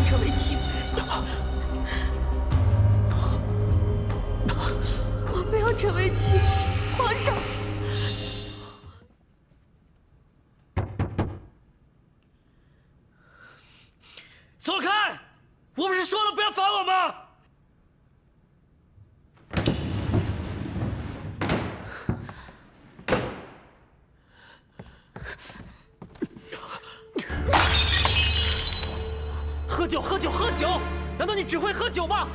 成为弃妃，我不要成为弃妃，皇上。走开！我不是说了不要烦我吗？ 喝酒，喝酒，喝酒！难道你只会喝酒吗？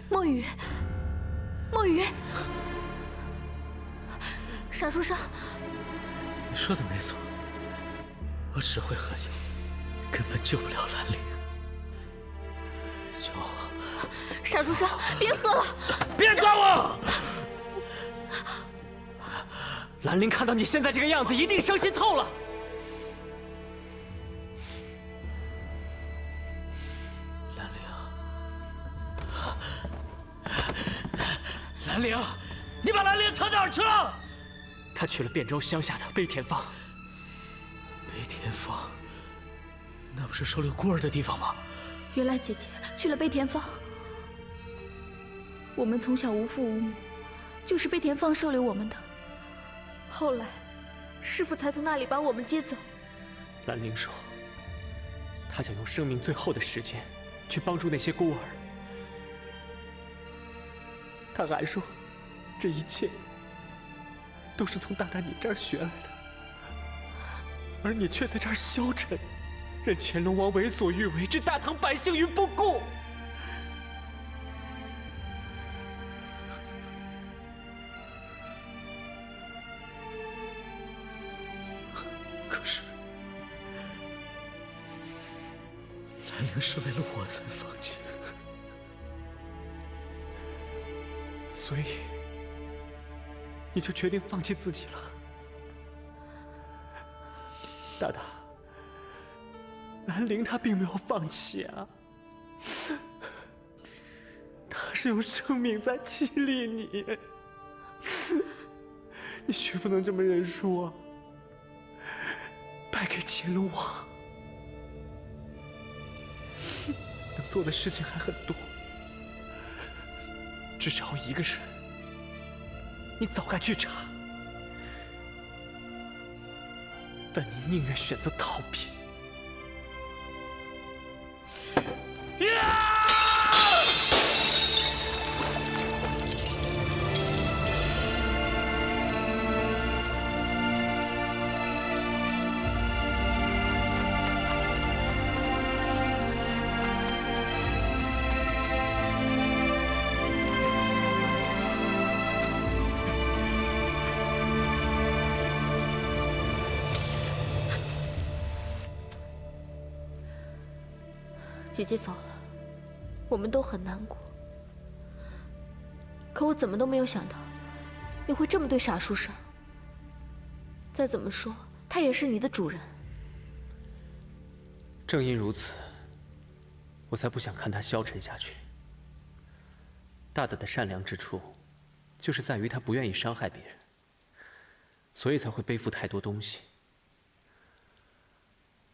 墨雨，墨雨，傻书生，你说的没错，我只会喝酒，根本救不了兰陵。酒，傻书生，别喝了！别管我！兰陵看到你现在这个样子，一定伤心透了。 兰陵，你把兰陵藏哪儿去了？他去了汴州乡下的悲田坊。悲田坊，那不是收留孤儿的地方吗？原来姐姐去了悲田坊。我们从小无父无母，就是悲田坊收留我们的。后来，师父才从那里把我们接走。兰陵说，他想用生命最后的时间去帮助那些孤儿。 他还说，这一切都是从大大你这儿学来的，而你却在这儿消沉，任乾隆王为所欲为，置大唐百姓于不顾。可是，兰陵是为了我才放弃的。 所以，你就决定放弃自己了，大大。兰陵他并没有放弃啊，他是用生命在激励你，你绝不能这么认输啊！败给乾隆王，能做的事情还很多。 至少一个人，你早该去查，但你宁愿选择逃避。姐姐走了，我们都很难过。可我怎么都没有想到，你会这么对傻书生。再怎么说，他也是你的主人。正因如此，我才不想看他消沉下去。大大的善良之处，就是在于他不愿意伤害别人，所以才会背负太多东西。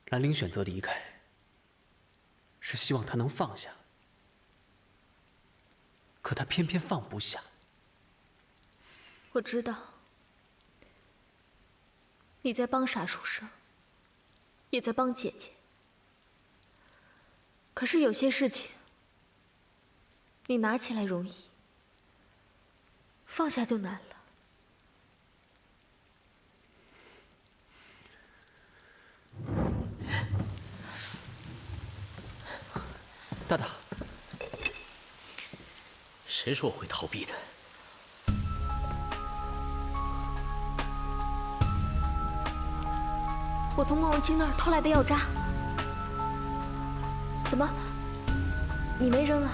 兰陵选择离开。 是希望他能放下，可他偏偏放不下。我知道你在帮傻书生，也在帮姐姐。可是有些事情，你拿起来容易，放下就难了。大大，谁说我会逃避的？我从慕容清那儿偷来的药渣，怎么，你没扔啊？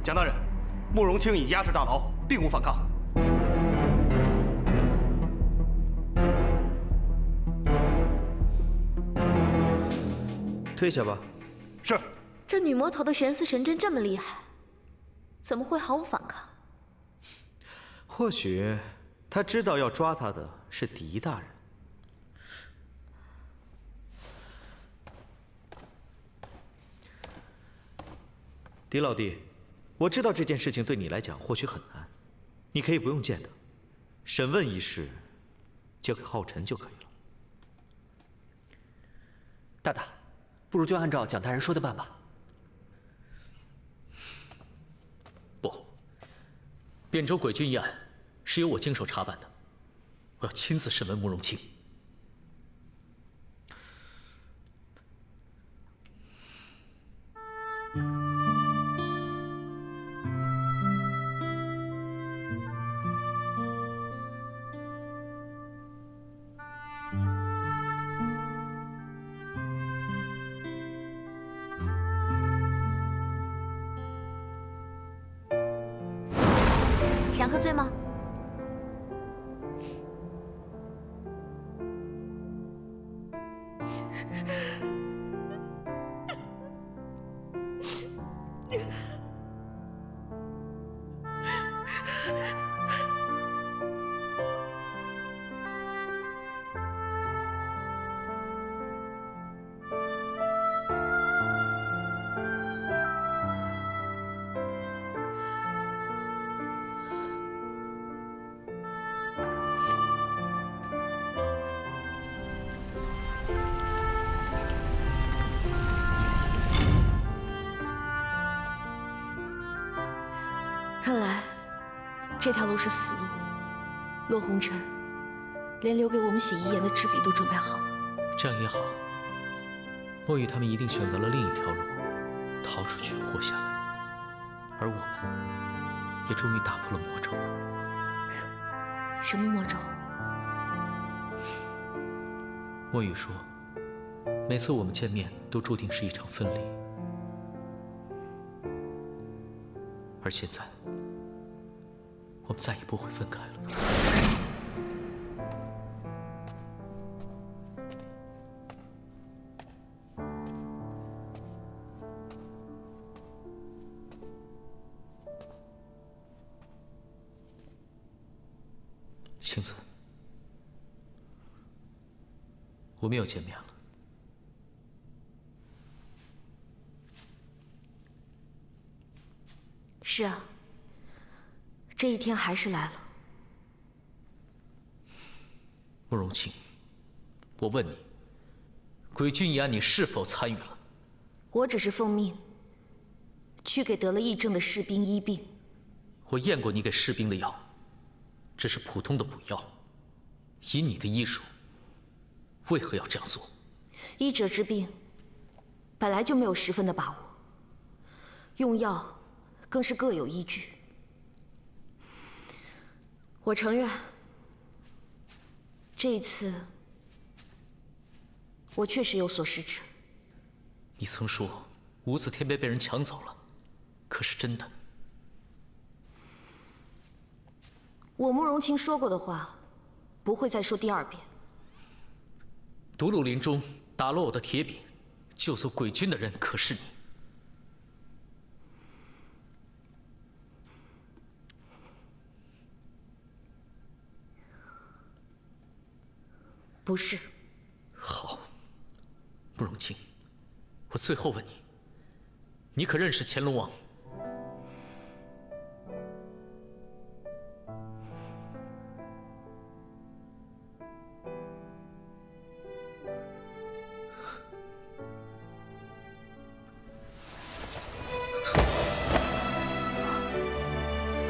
蒋大人，慕容清已押至大牢，并无反抗。退下吧。是。这女魔头的玄思神针这么厉害，怎么会毫无反抗？或许他知道要抓他的是狄大人。狄老弟，我知道这件事情对你来讲或许很难，你可以不用见他，审问一事交给浩辰就可以了。大大，不如就按照蒋大人说的办吧。不，汴州鬼君一案是由我经手查办的，我要亲自审问慕容清。想喝醉吗？看来这条路是死路。洛红尘连留给我们写遗言的纸笔都准备好了。这样也好，墨雨他们一定选择了另一条路，逃出去活下来，而我们也终于打破了魔咒。什么魔咒？墨雨说，每次我们见面都注定是一场分离，而现在，我们再也不会分开了。青子，我们又见面了。是啊，这一天还是来了。慕容清，我问你，鬼君一案你是否参与了？我只是奉命去给得了疫症的士兵医病。我验过你给士兵的药，只是普通的补药。以你的医术，为何要这样做？医者之病，本来就没有十分的把握，用药更是各有依据。我承认，这一次我确实有所失职。你曾说无字天碑被人抢走了，可是真的？我慕容清说过的话，不会再说第二遍。独鹿林中打落我的铁笔，救走鬼君的人可是你？不是。好，慕容清，我最后问你，你可认识乾隆王？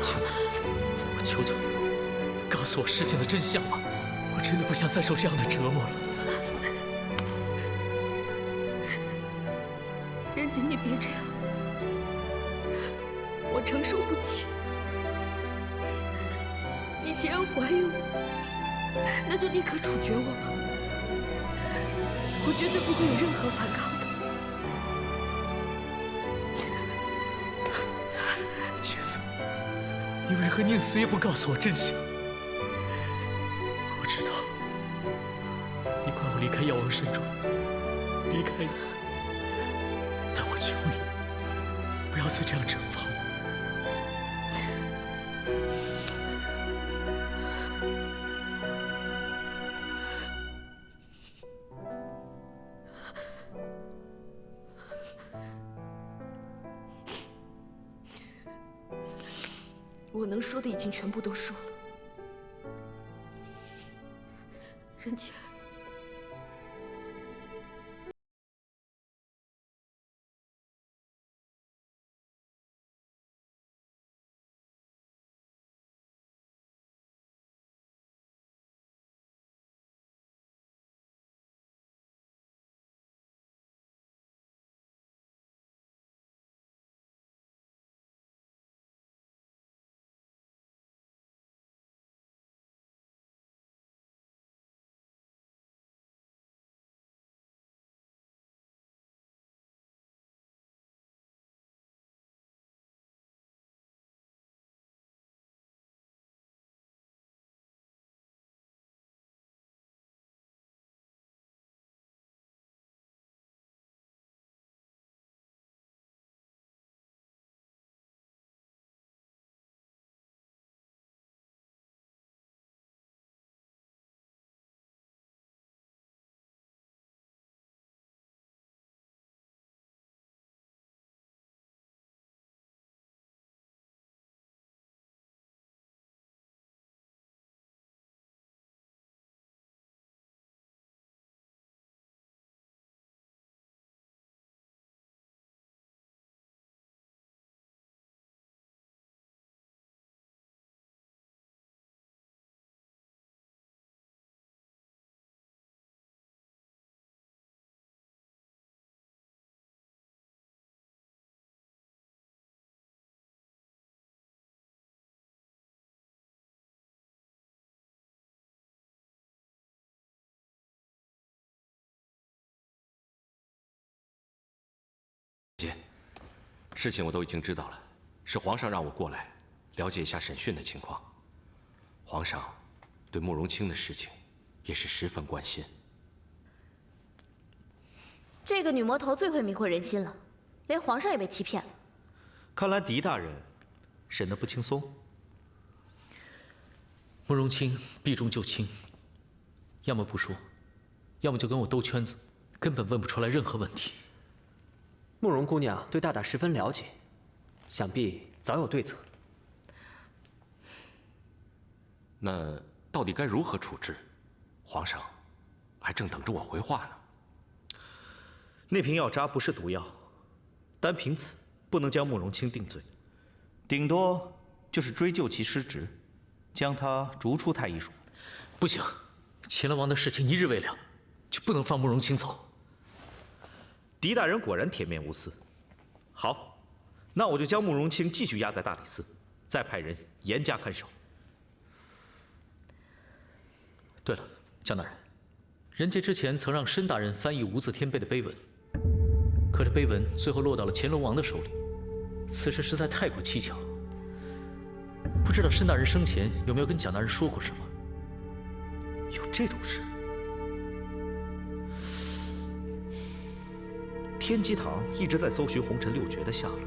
青子，我求求你，告诉我事情的真相吧！我真的不想再受这样的折磨了。任景，你别这样，我承受不起。你既然怀疑我，那就立刻处决我吧，我绝对不会有任何反抗的。青子，你为何宁死也不告诉我真相？我知道，你怪我离开药王山庄，离开你，求你，不要再这样惩罚我。我能说的已经全部都说了，人杰。姐，事情我都已经知道了，是皇上让我过来了解一下审讯的情况。皇上对慕容清的事情也是十分关心。这个女魔头最会迷惑人心了，连皇上也被欺骗了。看来狄大人审得不轻松。慕容清避重就轻，要么不说，要么就跟我兜圈子，根本问不出来任何问题。慕容姑娘对大大十分了解，想必早有对策。那到底该如何处置？皇上还正等着我回话呢。那瓶药渣不是毒药，单凭此不能将慕容清定罪，顶多就是追究其失职，将他逐出太医署。不行，乾隆王的事情一日未了，就不能放慕容清走。狄大人果然铁面无私。好，那我就将慕容清继续押在大理寺，再派人严加看守。对了，江大人，人杰之前曾让申大人翻译无字天碑的碑文，可这碑文最后落到了乾隆王的手里，此事实在太过蹊跷。不知道申大人生前有没有跟蒋大人说过什么？有这种事？天机堂一直在搜寻红尘六绝的下落，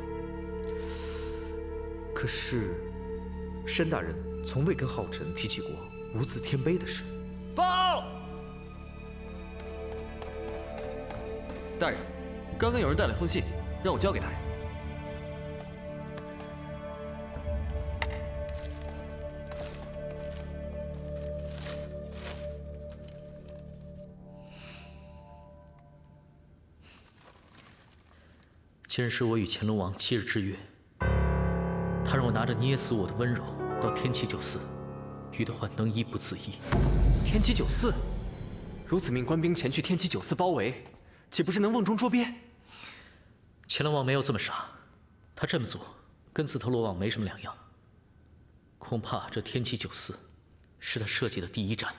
可是申大人从未跟浩辰提起过无字天碑的事。报！大人，刚刚有人带来封信，让我交给大人。今日是我与乾隆王7日之约，他让我拿着捏死我的温柔到天齐酒肆，与他换能医不自医。天齐酒肆，如此命官兵前去天齐酒肆包围，岂不是能瓮中捉鳖？乾隆王没有这么傻，他这么做跟自投罗网没什么两样。恐怕这天齐酒肆是他设计的第一战。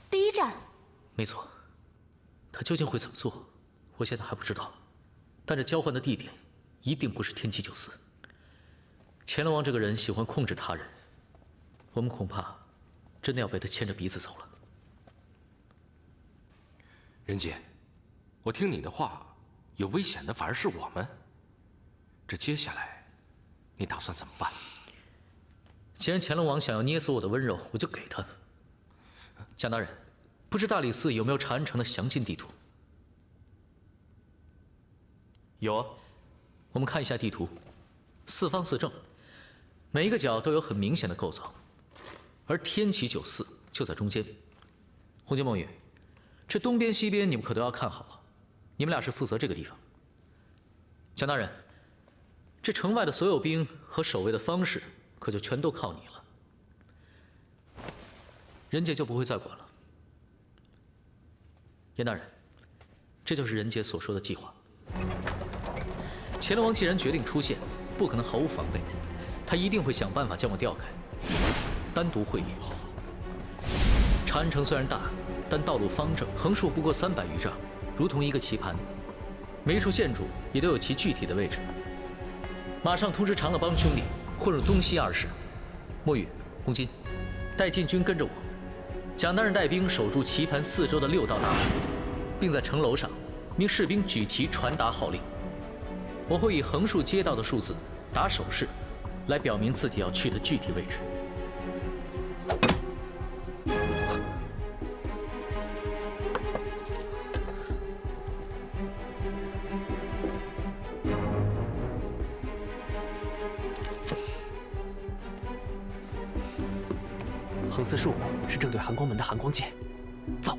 第一战？没错，他究竟会怎么做，我现在还不知道。但这交换的地点一定不是天齐酒肆。乾隆王这个人喜欢控制他人，我们恐怕真的要被他牵着鼻子走了。仁杰，我听你的话有危险的反而是我们。这接下来，你打算怎么办？既然乾隆王想要捏死我的温柔，我就给他。蒋大人，不知大理寺有没有长安城的详尽地图？有啊。我们看一下地图，四方四正，每一个角都有很明显的构造，而天齐九寺就在中间。洪杰、孟玉，这东边西边你们可都要看好了，你们俩是负责这个地方。蒋大人，这城外的所有兵和守卫的方式，可就全都靠你了。任杰就不会再管了。严大人，这就是任杰所说的计划。乾隆王既然决定出现，不可能毫无防备，他一定会想办法将我调开，单独会议。长安城虽然大，但道路方正，横竖不过300余丈，如同一个棋盘，每一处建筑也都有其具体的位置。马上通知长乐帮兄弟混入东西2室。墨玉、公金，带禁军跟着我。蒋大人带兵守住棋盘4周的6道大门，并在城楼上命士兵举旗传达号令。我会以横竖街道的数字打手势，来表明自己要去的具体位置。横四竖五是正对寒光门的寒光界，走。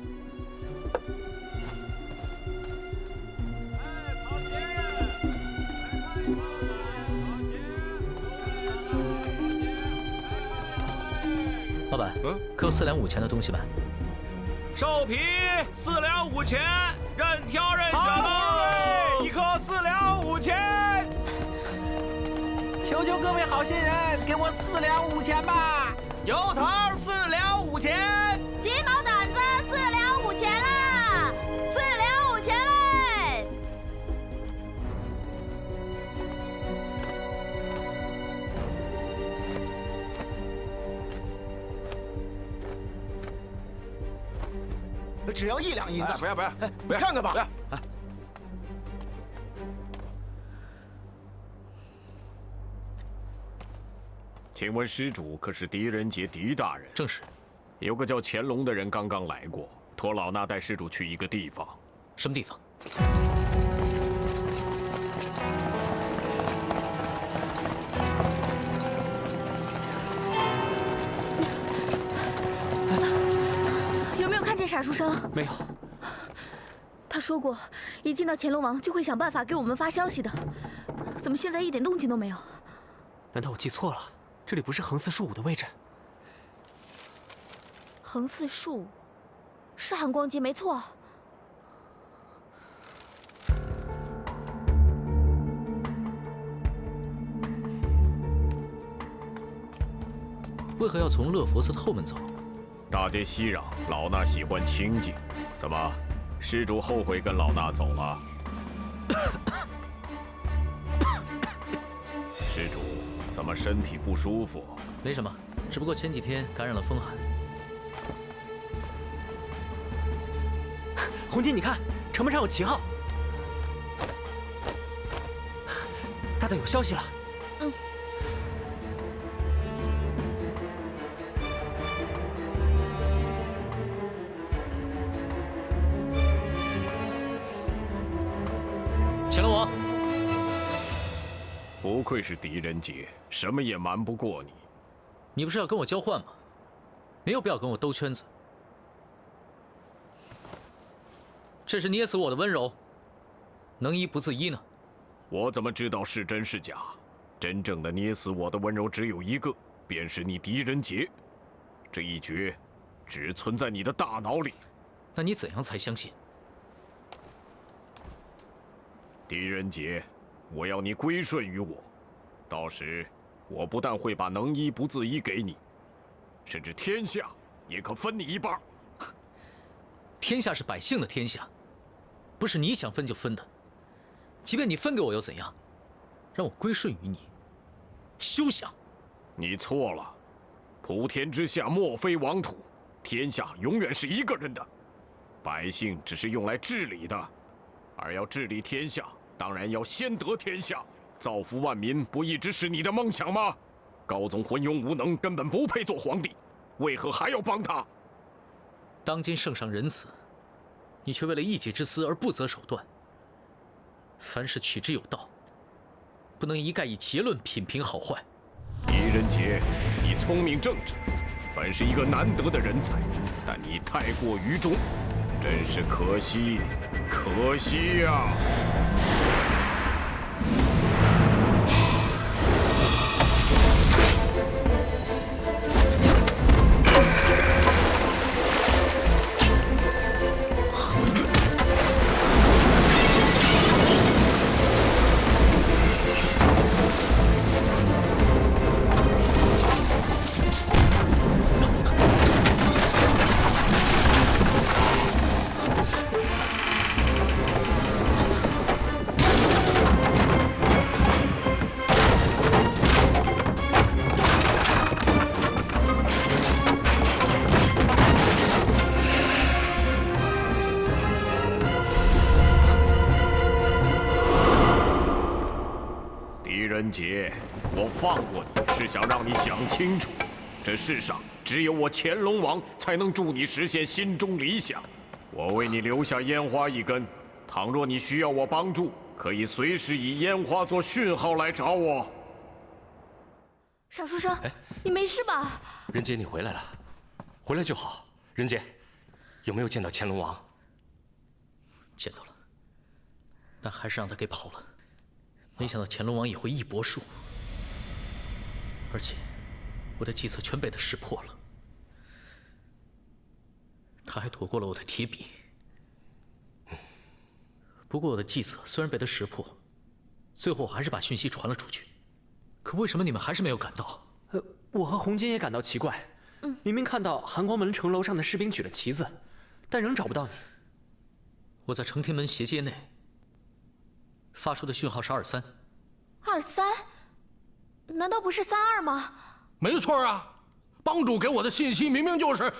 老板，可有4两5钱的东西吗？兽皮4两5钱，任挑任选喽！一颗4两5钱，求求各位好心人，给我4两5钱吧！油头4两5钱，鸡毛掸子4两5钱啦，4两5钱嘞！只要1两银子。不要，你看看吧。请问施主可是狄仁杰狄大人？正是。有个叫乾隆的人刚刚来过，托老衲带施主去一个地方。什么地方？有没有看见傻书生？没有。他说过，一见到乾隆王就会想办法给我们发消息的。怎么现在一点动静都没有？难道我记错了？这里不是横四竖五的位置？横四竖五，是寒光街没错。为何要从乐佛寺的后门走？大街熙攘，老衲喜欢清静。怎么，施主后悔跟老衲走了？施主怎么身体不舒服？没什么，只不过前几天感染了风寒。红巾，你看，城门上有旗号。大大有消息了。嗯。乾隆王，不愧是狄仁杰，什么也瞒不过你。你不是要跟我交换吗？没有必要跟我兜圈子。这是捏死我的温柔，能医不自医呢？我怎么知道是真是假？真正的捏死我的温柔只有一个，便是你狄仁杰。这一绝，只存在你的大脑里。那你怎样才相信？狄仁杰，我要你归顺于我，到时我不但会把能医不自医给你，甚至天下也可分你一半。天下是百姓的天下，不是你想分就分的。即便你分给我又怎样？让我归顺于你，休想！你错了，普天之下莫非王土，天下永远是一个人的，百姓只是用来治理的。而要治理天下，当然要先得天下。造福万民，不一直是你的梦想吗？高宗昏庸无能，根本不配做皇帝，为何还要帮他？当今圣上仁慈，你却为了一己之私而不择手段。凡事取之有道，不能一概以结论品评好坏。狄仁杰，你聪明正直，本是一个难得的人才，但你太过于忠，真是可惜，可惜呀！仁杰，我放过你是想让你想清楚，这世上只有我乾隆王才能助你实现心中理想。我为你留下烟花一根，倘若你需要我帮助，可以随时以烟花做讯号来找我。尚书生，你没事吧？仁杰，你回来了，回来就好。仁杰，有没有见到乾隆王？见到了，但还是让他给跑了。没想到乾隆王也会一搏术，而且我的计策全被他识破了。他还躲过了我的铁笔。不过我的计策虽然被他识破，最后我还是把讯息传了出去。可为什么你们还是没有赶到？我和红巾也感到奇怪。明明看到含光门城楼上的士兵举了旗子，但仍找不到你。我在承天门斜街内发出的讯号是23。23？难道不是32吗？没错啊，帮主给我的信息明明就是，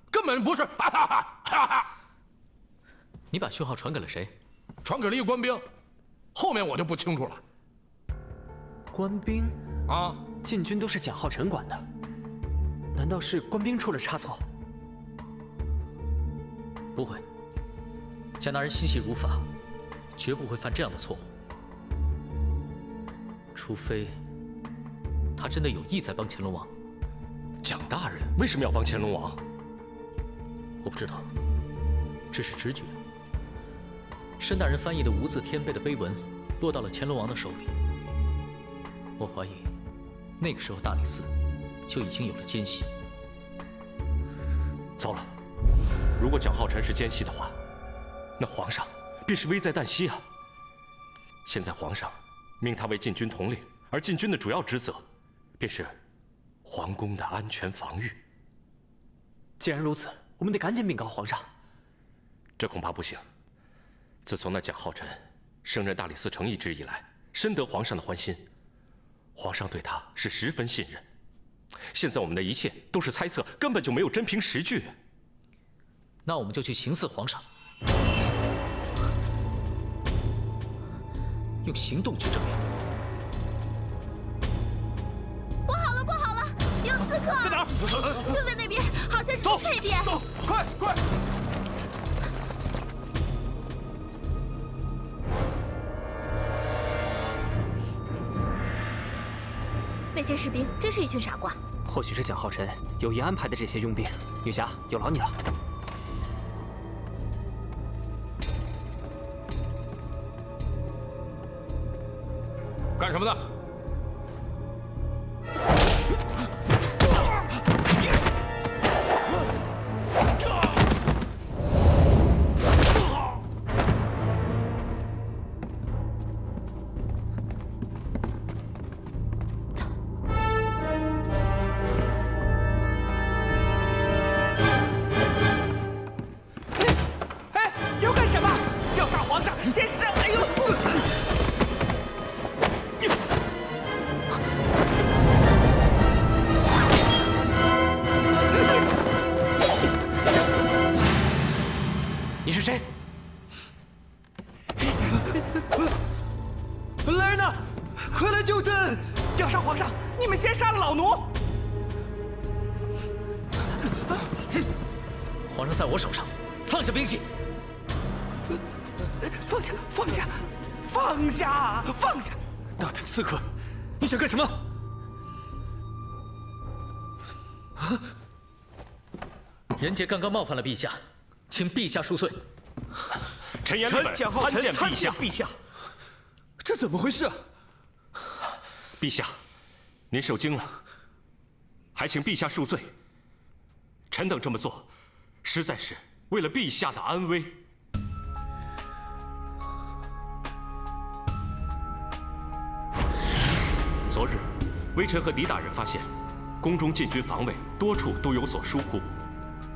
根本不是。你把讯号传给了谁？传给了一个官兵，后面我就不清楚了。官兵啊，禁军都是蒋浩辰管的，难道是官兵出了差错？不会，蒋大人心细如发，绝不会犯这样的错误。除非他真的有意在帮乾隆王。蒋大人为什么要帮乾隆王？我不知道，只是直觉。申大人翻译的无字天碑的碑文落到了乾隆王的手里，我怀疑那个时候大理寺就已经有了奸细。糟了，如果蒋浩辰是奸细的话，那皇上便是危在旦夕啊！现在皇上命他为禁军统领，而禁军的主要职责便是皇宫的安全防御。既然如此，我们得赶紧禀告皇上。这恐怕不行。自从那蒋浩辰升任大理寺丞一职以来，深得皇上的欢心，皇上对他是十分信任。现在我们的一切都是猜测，根本就没有真凭实据。那我们就去行刺皇上，用行动去证明。不好了，不好了，有刺客！在哪儿？就在那边，好像是走，这边。走，快快！那些士兵真是一群傻瓜。或许是蒋浩辰有意安排的这些佣兵。女侠，有劳你了。干什么的？要干什么？要杀皇上！先生！哎呦！你是谁？来人呐，快来救朕！吊杀皇上，你们先杀了老奴！皇上在我手上，放下兵器！放下！放下！放下！放下！大胆刺客，你想干什么？人杰刚刚冒犯了陛下，请陛下恕罪。臣言立本，蒋浩臣参见陛下。这怎么回事？陛下，您受惊了，还请陛下恕罪。臣等这么做，实在是为了陛下的安危。昨日，微臣和狄大人发现，宫中禁军防卫多处都有所疏忽，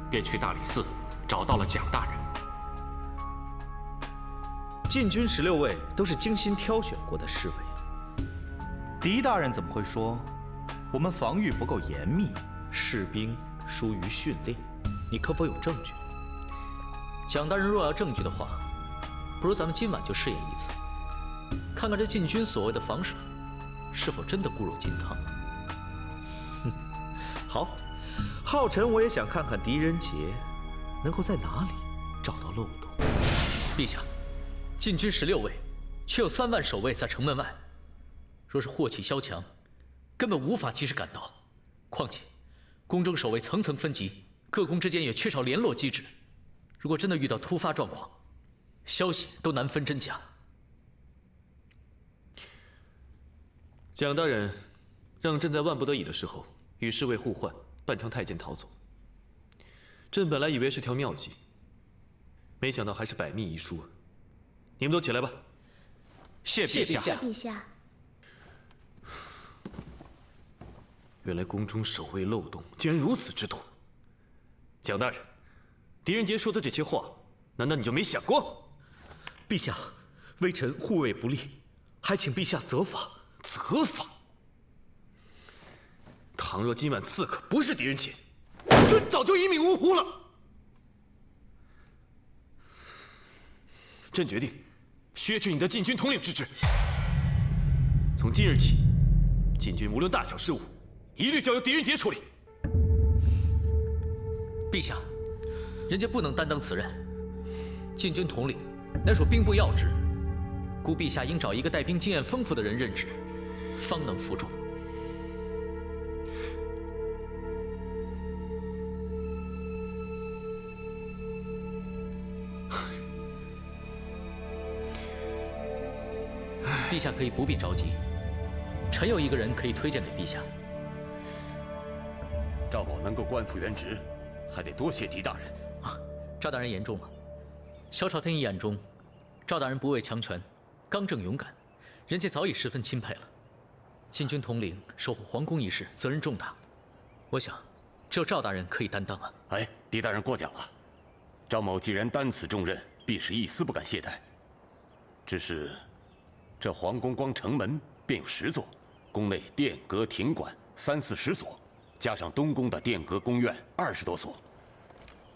便去大理寺找到了蒋大人。禁军16位都是精心挑选过的侍卫，狄大人怎么会说我们防御不够严密，士兵疏于训练？你可否有证据？蒋大人若要证据的话，不如咱们今晚就试验一次，看看这禁军所谓的防守是否真的固若金汤。好，浩臣我也想看看狄仁杰能够在哪里找到漏洞。陛下，禁军16位，却有3万守卫在城门外，若是祸起萧墙，根本无法及时赶到。况且，宫中守卫层层分级，各宫之间也缺少联络机制。如果真的遇到突发状况，消息都难分真假。蒋大人让朕在万不得已的时候与侍卫互换，扮成太监逃走。朕本来以为是条妙计，没想到还是百密一疏。你们都起来吧。谢陛下。陛下，原来宫中守卫漏洞竟然如此之多。蒋大人，狄仁杰说的这些话，难道你就没想过？陛下，微臣护卫不力，还请陛下责罚。责罚？倘若今晚刺客不是狄仁杰，朕早就一命呜呼了。朕决定削去你的禁军统领之职。从今日起，禁军无论大小事务，一律交由狄仁杰处理。陛下，人家不能担当此任。禁军统领乃属兵部要职，故陛下应找一个带兵经验丰富的人任职，方能辅助。陛下可以不必着急，臣有一个人可以推荐给陛下。赵某能够官复原职，还得多谢狄大人。赵大人言重了。萧朝天一眼中，赵大人不畏强权，刚正勇敢，人家早已十分钦佩了。禁军统领守护皇宫一事，责任重大，我想只有赵大人可以担当啊。哎，狄大人过奖了。赵某既然担此重任，必是一丝不敢懈怠。只是，这皇宫光城门便有10座，宫内殿阁亭馆30、40所，加上东宫的殿阁宫院20多所，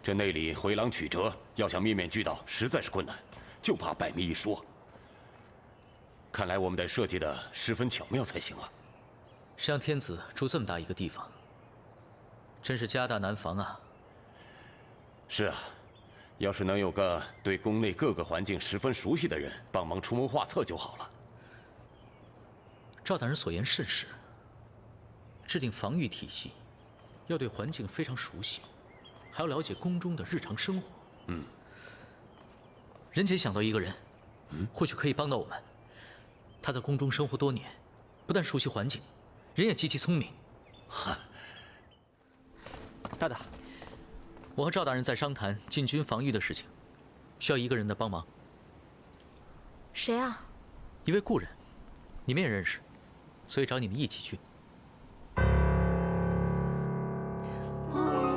这内里回廊曲折，要想面面俱到，实在是困难，就怕百密一疏。看来我们得设计的十分巧妙才行啊！谁让天子住这么大一个地方，真是家大难防啊！是啊，要是能有个对宫内各个环境十分熟悉的人帮忙出谋划策就好了。赵大人所言甚是。制定防御体系，要对环境非常熟悉，还要了解宫中的日常生活。仁杰想到一个人，或许可以帮到我们。他在宫中生活多年，不但熟悉环境，人也极其聪明。大大，我和赵大人在商谈禁军防御的事情，需要一个人的帮忙。谁啊？一位故人，你们也认识，所以找你们一起去。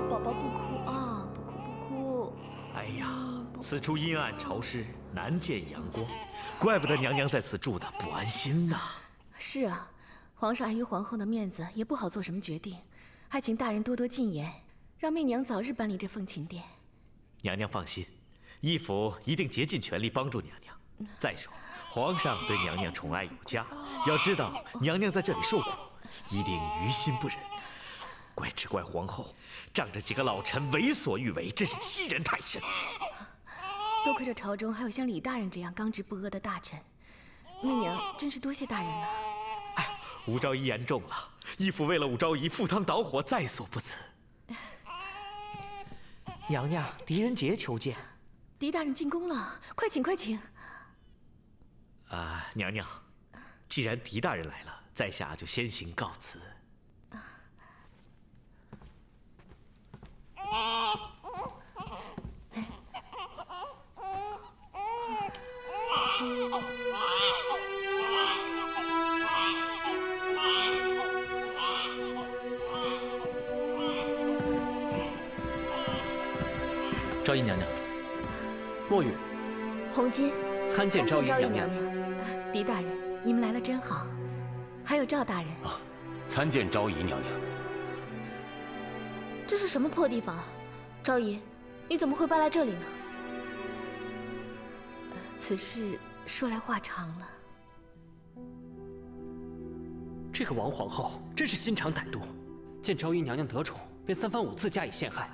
宝宝不哭啊，不哭不哭。哎呀，此处阴暗潮湿，难见阳光，怪不得娘娘在此住的不安心呐。是啊，皇上碍于皇后的面子，也不好做什么决定，还请大人多多进言，让媚娘早日搬离这凤琴殿。娘娘放心，义府一定竭尽全力帮助娘娘。再说，皇上对娘娘宠爱有加，要知道娘娘在这里受苦，一定于心不忍。只怪皇后仗着几个老臣为所欲为，真是欺人太甚。多亏这朝中还有像李大人这样刚直不阿的大臣，媚娘真是多谢大人了。哎，武昭仪言重了，义府为了武昭仪赴汤蹈火，在所不辞。娘娘，狄仁杰求见。狄大人进宫了，快请，快请。娘娘，既然狄大人来了，在下就先行告辞。昭仪娘娘，墨雨，红巾，参见昭仪娘娘。狄大人，你们来了真好。还有赵大人。参见昭仪娘娘。这是什么破地方啊？昭仪，你怎么会搬来这里呢？此事说来话长了。这个王皇后真是心肠歹毒，见昭仪娘娘得宠，便3番5次加以陷害。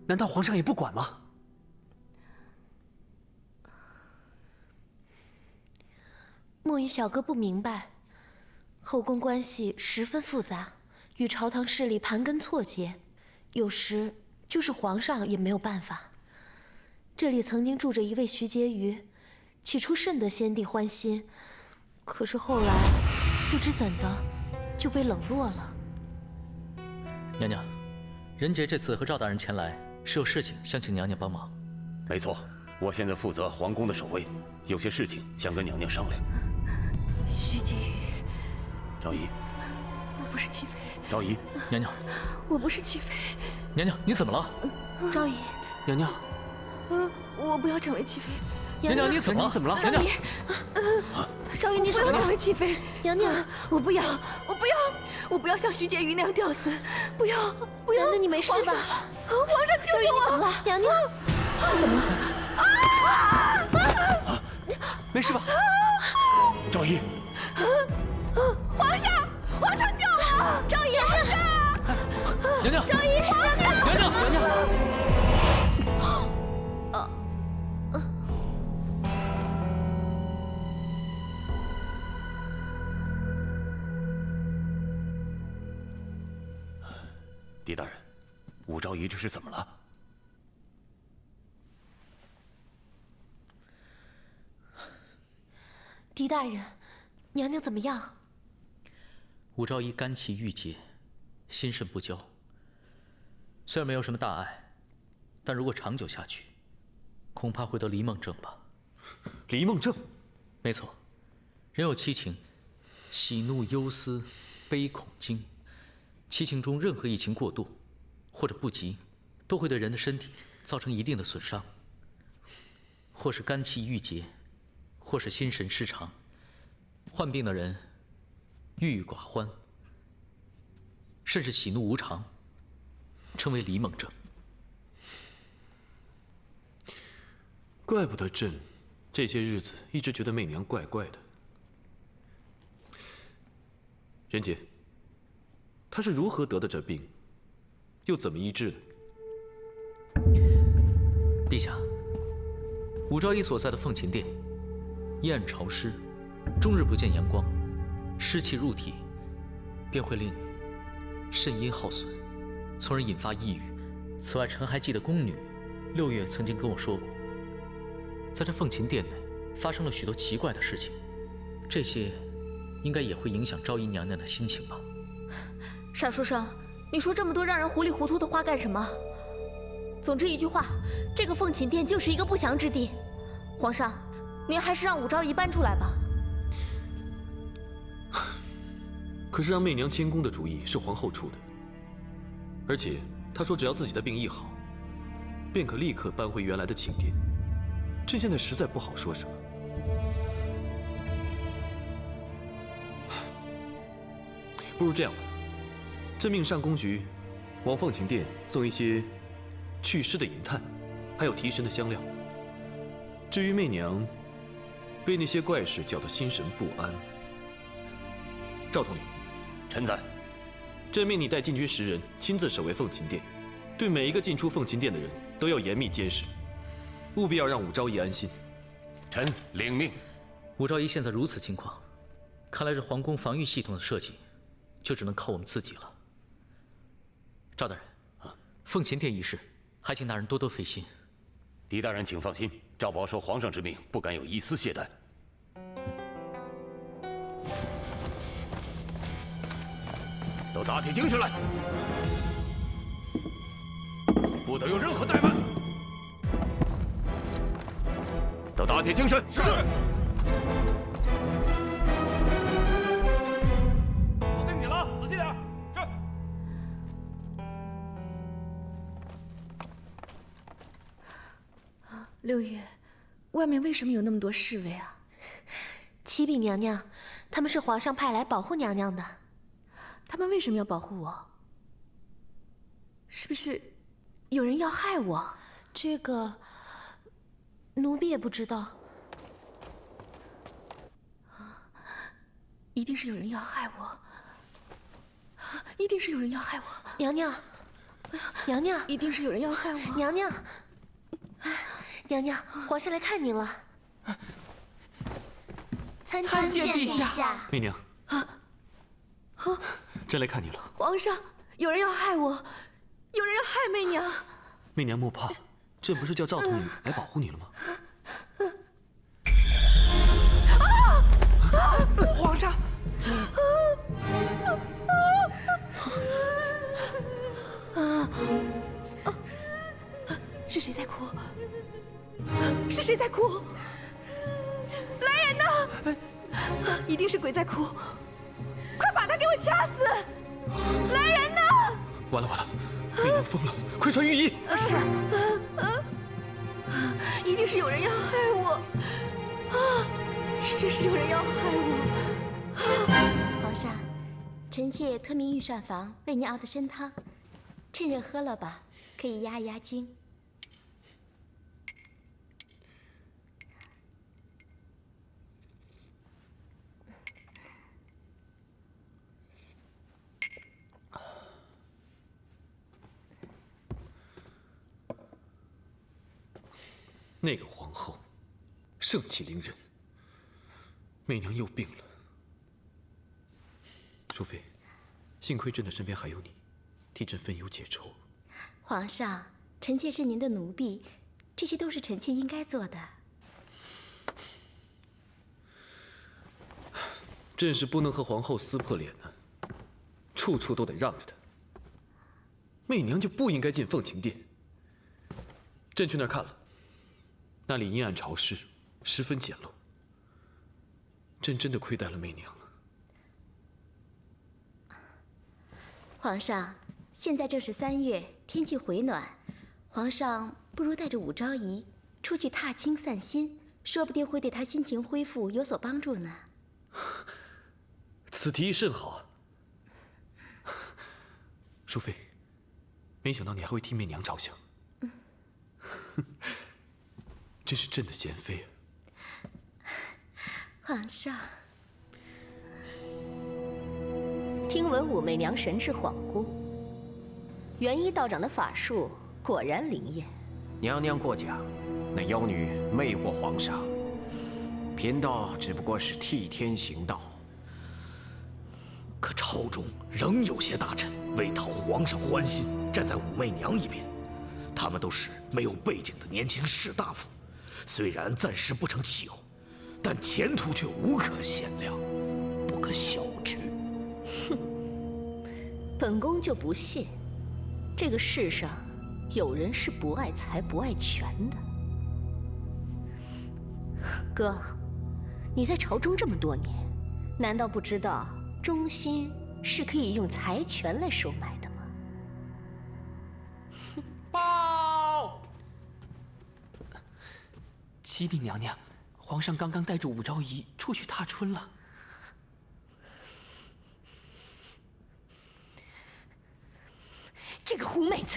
难道皇上也不管吗？墨雨小哥不明白，后宫关系十分复杂，与朝堂势力盘根错节，有时就是皇上也没有办法。这里曾经住着一位徐婕妤，起初甚得先帝欢心，可是后来不知怎的就被冷落了。娘娘，仁杰这次和赵大人前来是有事情想请娘娘帮忙。没错，我现在负责皇宫的守卫，有些事情想跟娘娘商量。徐婕妤，昭仪，我不是齐妃。昭仪，娘娘，我不是齐妃。娘娘，你怎么了？昭仪，娘娘，我不要成为齐妃。娘娘，你怎么了？怎么了？娘娘，昭仪，你怎么了？不要成为齐妃。娘娘，我不要，我不要像徐婕妤那样吊死，不要。娘娘，你没事吧？皇上救救我！娘娘，怎么了？没事吧？昭仪，皇上救我！昭仪，娘娘，昭仪，娘娘，娘娘。狄大人，武昭仪这是怎么了？狄大人，娘娘怎么样？武昭仪肝气郁结，心肾不交。虽然没有什么大碍，但如果长久下去，恐怕会得离梦症吧。离梦症？没错，人有七情，喜怒忧思悲恐惊。七情中任何一情过度，或者不及，都会对人的身体造成一定的损伤。或是肝气郁结，或是心神失常。患病的人郁郁寡欢，甚至喜怒无常，称为离梦症。怪不得朕这些日子一直觉得媚娘怪怪的。仁杰，她是如何得的这病，又怎么医治的？陛下，武昭仪所在的凤琴殿，阴暗潮湿，终日不见阳光，湿气入体，便会令肾阴耗损，从而引发抑郁。此外，臣还记得宫女6月曾经跟我说过，在这凤琴殿内发生了许多奇怪的事情，这些应该也会影响昭仪娘娘的心情吧。傻书生，你说这么多让人糊里糊涂的话干什么？总之一句话，这个凤琴殿就是一个不祥之地。皇上，您还是让武昭仪搬出来吧。可是让媚娘迁宫的主意是皇后出的，而且她说只要自己的病医好，便可立刻搬回原来的寝殿。朕现在实在不好说什么。不如这样吧，朕命上宫局往凤琴殿送一些祛湿的银炭，还有提神的香料，至于媚娘，被那些怪事搅得心神不安。赵统领，臣在。朕命你带禁军10人亲自守卫凤琴殿，对每一个进出凤琴殿的人都要严密监视，务必要让武昭仪安心。臣领命。武昭仪现在如此情况，看来这皇宫防御系统的设计，就只能靠我们自己了。赵大人，凤琴殿一事，还请大人多多费心。狄大人，请放心，赵宝受皇上之命，不敢有一丝懈怠。都打起精神来，不得有任何怠慢。都打起精神。是。都盯紧了，仔细点。是。六月，外面为什么有那么多侍卫啊？启禀娘娘，他们是皇上派来保护娘娘的。他们为什么要保护我？是不是有人要害我？这个，奴婢也不知道。一定是有人要害我，一定是有人要害我。娘娘，娘娘，一定是有人要害我。娘娘，娘娘，皇上来看您了。参见陛下。媚娘，朕来看你了。皇上，有人要害我，有人要害媚娘。媚娘莫怕，朕不是叫赵统领来保护你了吗？皇上，是谁在哭？是谁在哭？来人呐！一定是鬼在哭，快把他给我掐死！来人呐！完了完了，媚娘疯了，快传御医！是，一定是有人要害我，一定是有人要害我。皇上，臣妾特命御膳房为您熬的参汤，趁热喝了吧，可以压一压惊。那个皇后盛气凌人，媚娘又病了。淑妃，幸亏朕的身边还有你，替朕分忧解愁。皇上，臣妾是您的奴婢，这些都是臣妾应该做的。朕是不能和皇后撕破脸的，处处都得让着她。媚娘就不应该进凤琴殿。朕去那儿看了。那里阴暗潮湿，十分简陋。朕真的亏待了媚娘。皇上，现在正是3月，天气回暖，皇上不如带着武昭仪出去踏青散心，说不定会对她心情恢复有所帮助呢。此提议甚好啊，淑妃，没想到你还会替媚娘着想。真是朕的贤妃啊！皇上，听闻武媚娘神志恍惚，元一道长的法术果然灵验。娘娘过奖，那妖女魅惑皇上，贫道只不过是替天行道。可朝中仍有些大臣为讨皇上欢心，站在武媚娘一边。他们都是没有背景的年轻士大夫。虽然暂时不成气候，但前途却无可限量，不可小觑。哼，本宫就不信，这个世上有人是不爱财不爱权的。哥，你在朝中这么多年，难道不知道忠心是可以用财权来收买的吗？报！启禀娘娘，皇上刚刚带着武昭仪出去踏春了。这个狐妹子，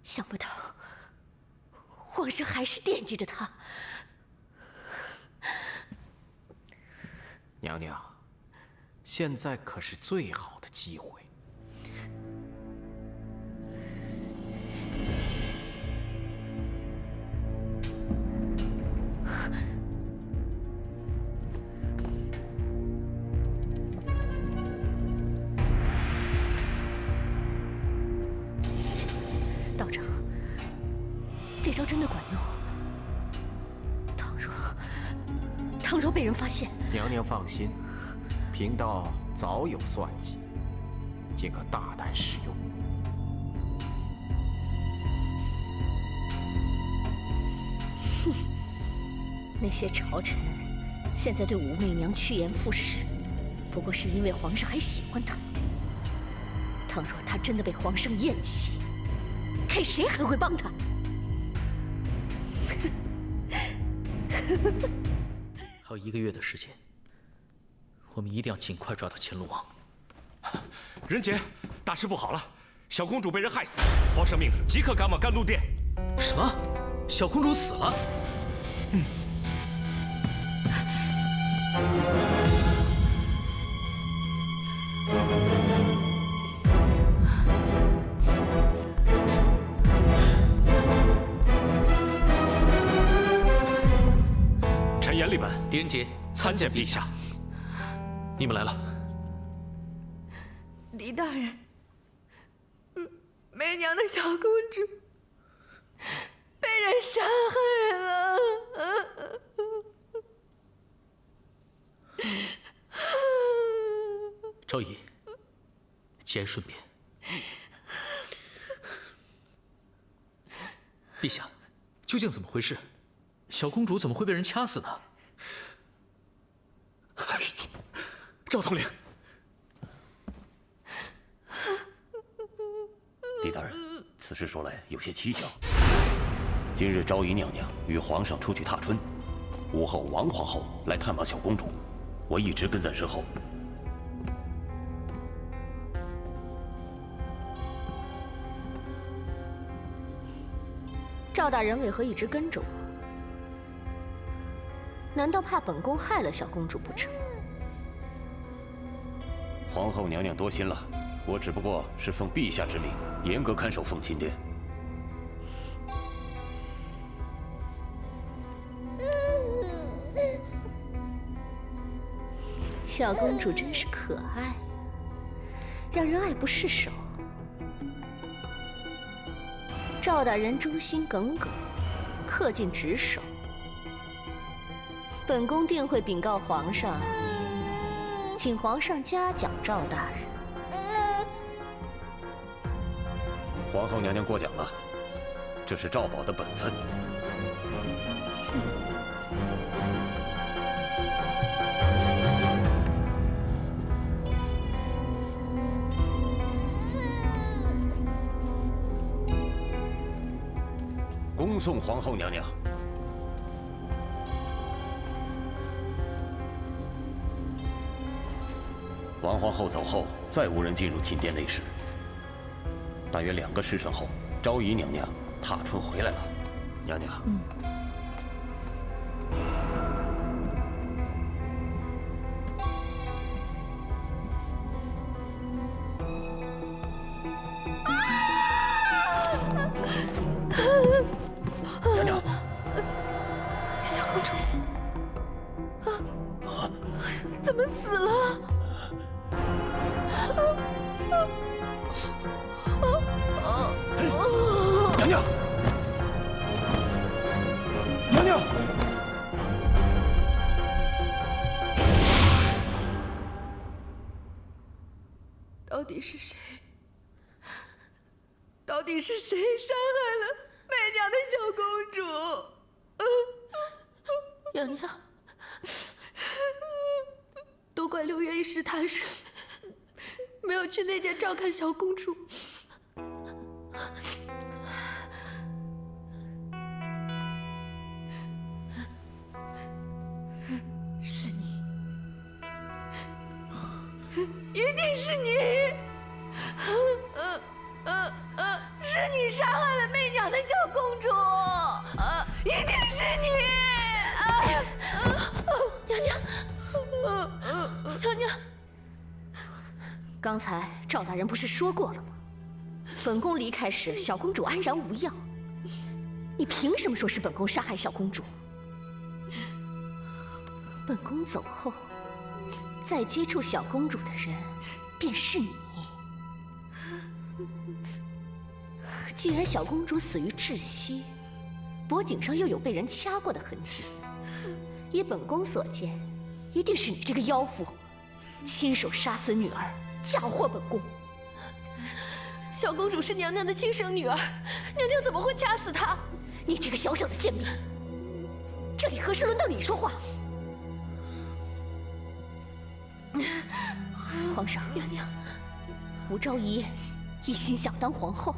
想不到皇上还是惦记着她。娘娘，现在可是最好的机会。道长，这招真的管用。倘若被人发现，娘娘放心，贫道早有算计，尽可大胆使用。哼，那些朝臣现在对武媚娘趋炎附势，不过是因为皇上还喜欢她。倘若她真的被皇上厌弃，看谁还会帮她？还有1个月的时间，我们一定要尽快抓到乾隆王。仁杰，大事不好了，小公主被人害死，皇上命令即刻赶往甘露殿。什么？小公主死了？嗯。臣严立本，狄仁杰参见陛下。你们来了。狄大人，媚娘的小公主被人杀害了。昭仪，节哀顺变。陛下，究竟怎么回事？小公主怎么会被人掐死呢？赵统领，狄大人，此事说来有些蹊跷。今日昭仪娘娘与皇上出去踏春，午后王皇后来探望小公主，我一直跟在身后。赵大人为何一直跟着我？难道怕本宫害了小公主不成？皇后娘娘多心了，我只不过是奉陛下之命，严格看守凤琴殿。小公主真是可爱，让人爱不释手。赵大人忠心耿耿，恪尽职守。本宫定会禀告皇上，请皇上嘉奖赵大人。皇后娘娘过奖了，这是赵宝的本分。恭送皇后娘娘。王皇后走后，再无人进入寝殿内室。大约2个时辰后，昭仪娘娘踏春回来了。娘娘，娘娘，小公主，怎么死了？娘娘，娘娘，到底是谁？到底是谁伤害了媚娘的小公主？娘娘，都怪6月一时贪睡，没有去那殿照看小公主。是你，一定是你！是你杀害了媚娘的小公主！是你！娘娘，刚才赵大人不是说过了吗？本宫离开时，小公主安然无恙。你凭什么说是本宫杀害小公主？本宫走后，再接触小公主的人便是你。既然小公主死于窒息，脖颈上又有被人掐过的痕迹，依本宫所见，一定是你这个妖妇亲手杀死女儿，嫁祸本宫。小公主是娘娘的亲生女儿，娘娘怎么会掐死她？你这个小小的贱婢，这里何时轮到你说话？皇上，娘娘，吴昭仪一心想当皇后，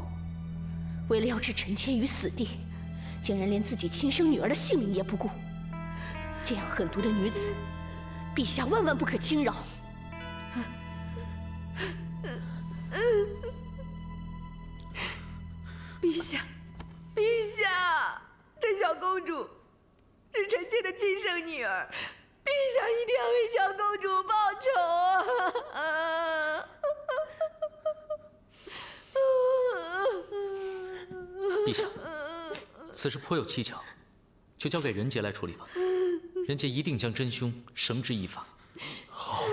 为了要置臣妾于死地，竟然连自己亲生女儿的性命也不顾。这样狠毒的女子，陛下万万不可轻饶。陛下，陛下，这小公主是臣妾的亲生女儿，陛下一定要为小公主报仇啊！陛下，此事颇有蹊跷，就交给人杰来处理吧。人杰一定将真凶绳之以法。好，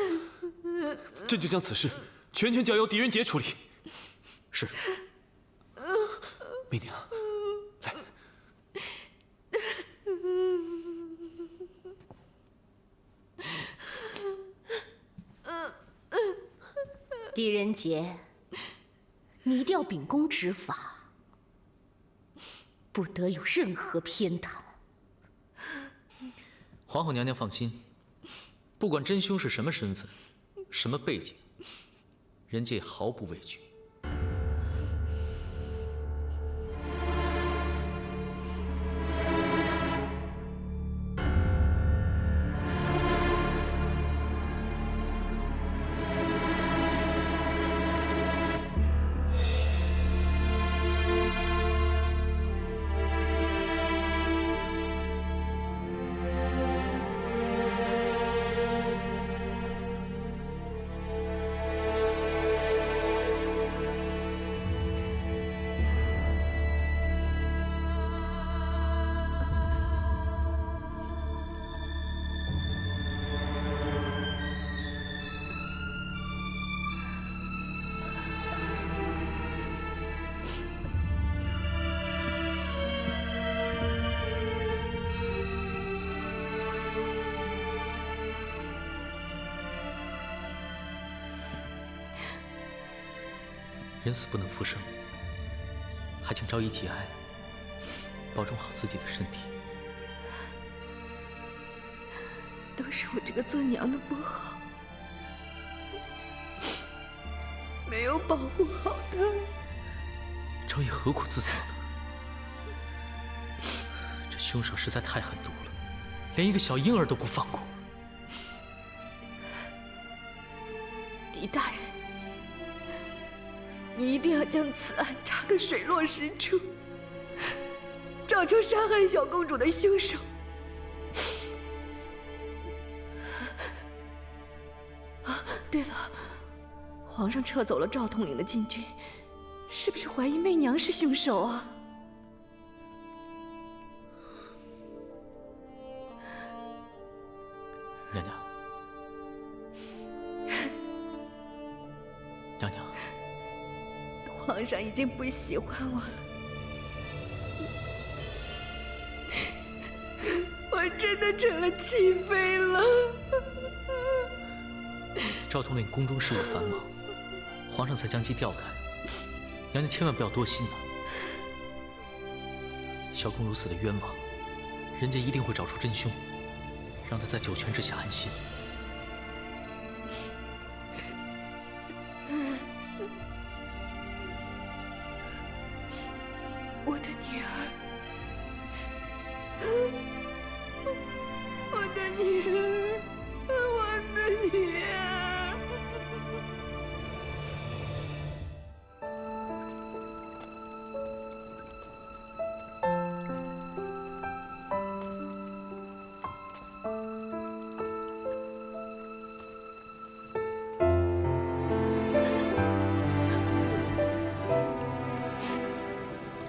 朕就将此事全权交由狄仁杰处理。是。媚娘，来。狄仁杰，你一定要秉公执法，不得有任何偏袒。皇后娘娘放心，不管真凶是什么身份、什么背景，人杰毫不畏惧。人死不能复生，还请昭仪节哀，保重好自己的身体。都是我这个做娘的不好，没有保护好她。昭仪何苦自责呢？这凶手实在太狠毒了，连一个小婴儿都不放过。狄大人，你一定要将此案查个水落石出，找出杀害小公主的凶手。啊，对了，皇上撤走了赵统领的禁军，是不是怀疑媚娘是凶手啊？娘娘，娘娘，皇上已经不喜欢我了，我真的成了弃妃了。赵统领宫中事务繁忙，皇上才将其调开，娘娘千万不要多心呐。小公主死的冤枉，人家一定会找出真凶，让她在九泉之下安心。我的女儿，我的女儿，我的女儿。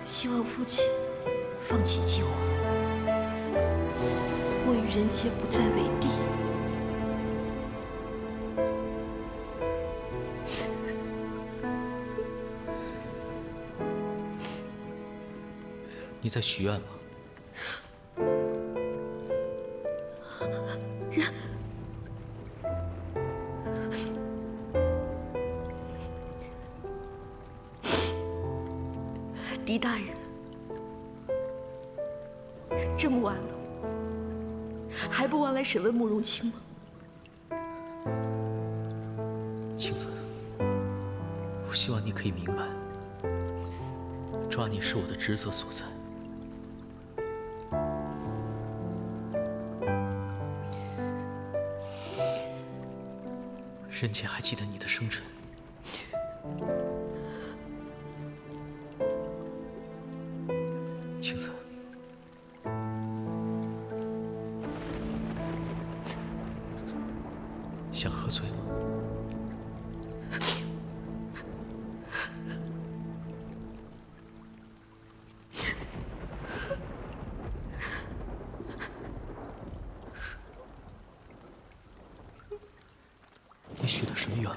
希望父亲放弃救我，我与人杰不再为敌。你在许愿吗？狄大人，这么晚了，还不忘来审问慕容清吗？青子，我希望你可以明白，抓你是我的职责所在。人杰还记得你的生辰。青子，想喝醉吗？你许的什么愿吗？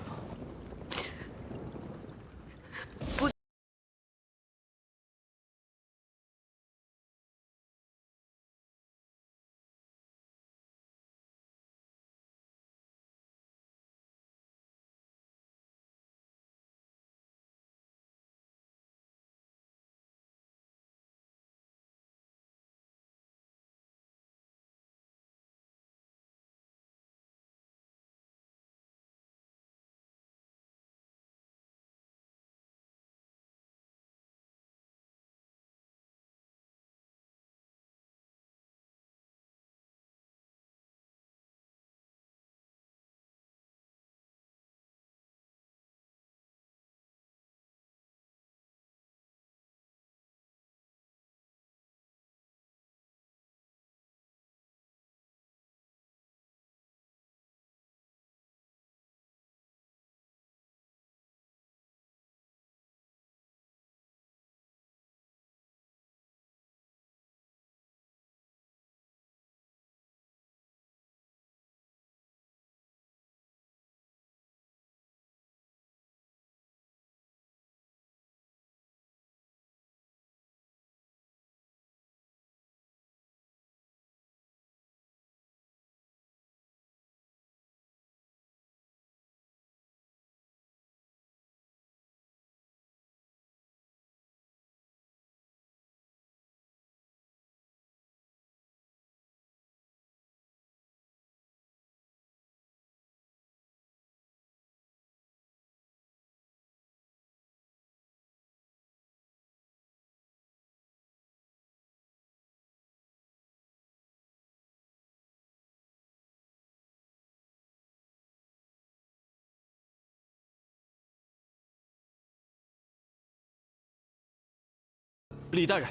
李大人，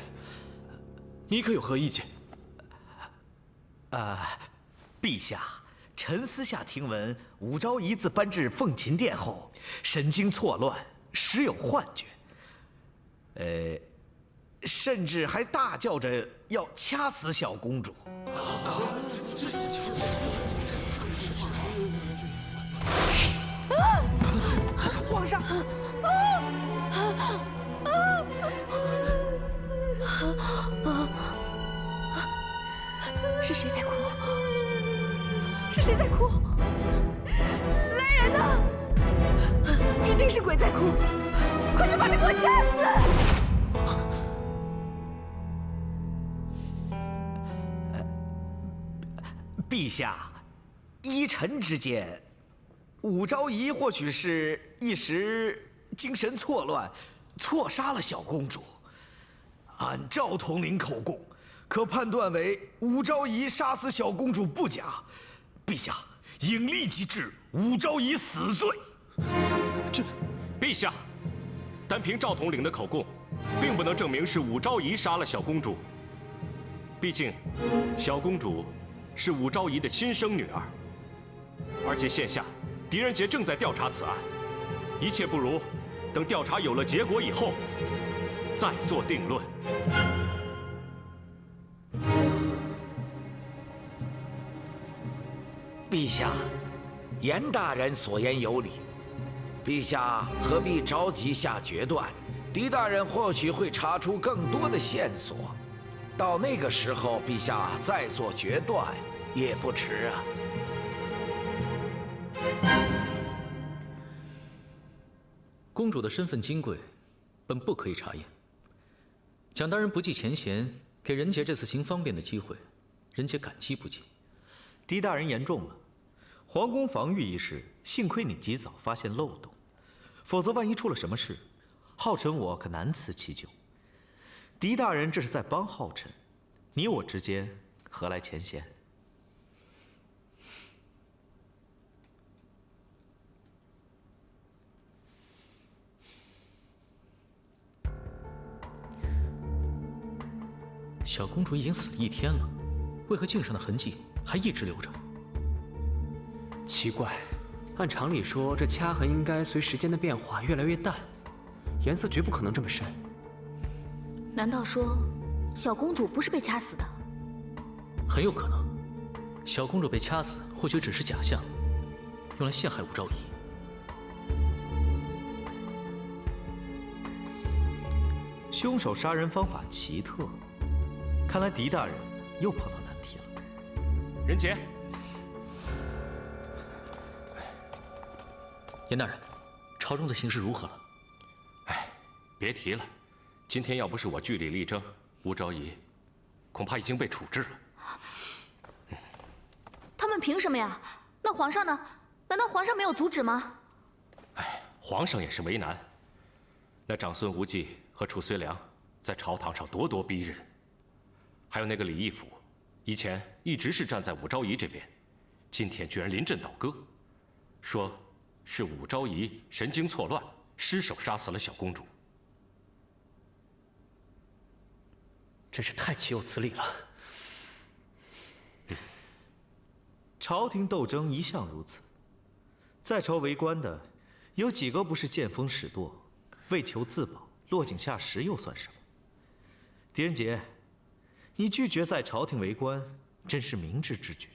你可有何意见？陛下，臣私下听闻，武昭仪自搬至凤琴殿后，神经错乱，时有幻觉，甚至还大叫着要掐死小公主。皇上！是谁在哭？是谁在哭？来人呐！一定是鬼在哭！快去把他给我掐死！陛下，依臣之见，武昭仪或许是一时精神错乱，错杀了小公主。按赵统领口供，可判断为武昭仪杀死小公主不假。陛下应立即治武昭仪死罪。陛下，单凭赵统领的口供，并不能证明是武昭仪杀了小公主。毕竟，小公主是武昭仪的亲生女儿，而且现下狄仁杰正在调查此案，一切不如等调查有了结果以后，再做定论。陛下，严大人所言有理，陛下何必着急下决断？狄大人或许会查出更多的线索，到那个时候，陛下再做决断也不迟啊。公主的身份金贵，本不可以查验。蒋大人不计前嫌，给仁杰这次行方便的机会，仁杰感激不尽。狄大人言重了，皇宫防御一事，幸亏你及早发现漏洞，否则万一出了什么事，浩辰我可难辞其咎。狄大人这是在帮浩辰，你我之间何来前嫌？小公主已经死了1天了，为何颈上的痕迹还一直留着？奇怪，按常理说，这掐痕应该随时间的变化越来越淡，颜色绝不可能这么深。难道说，小公主不是被掐死的？很有可能，小公主被掐死或许只是假象，用来陷害武昭仪。凶手杀人方法奇特，看来狄大人又碰到难题了。仁杰，严大人，朝中的形势如何了？哎，别提了，今天要不是我据理力争，吴昭仪恐怕已经被处置了。他们凭什么呀？那皇上呢？难道皇上没有阻止吗？哎，皇上也是为难。那长孙无忌和褚遂良在朝堂上咄咄逼人，还有那个李义府，以前一直是站在武昭仪这边，今天居然临阵倒戈，说是武昭仪神经错乱，失手杀死了小公主。真是太岂有此理了！朝廷斗争一向如此，在朝为官的，有几个不是见风使舵，为求自保，落井下石又算什么？狄仁杰，你拒绝在朝廷为官，真是明智之举。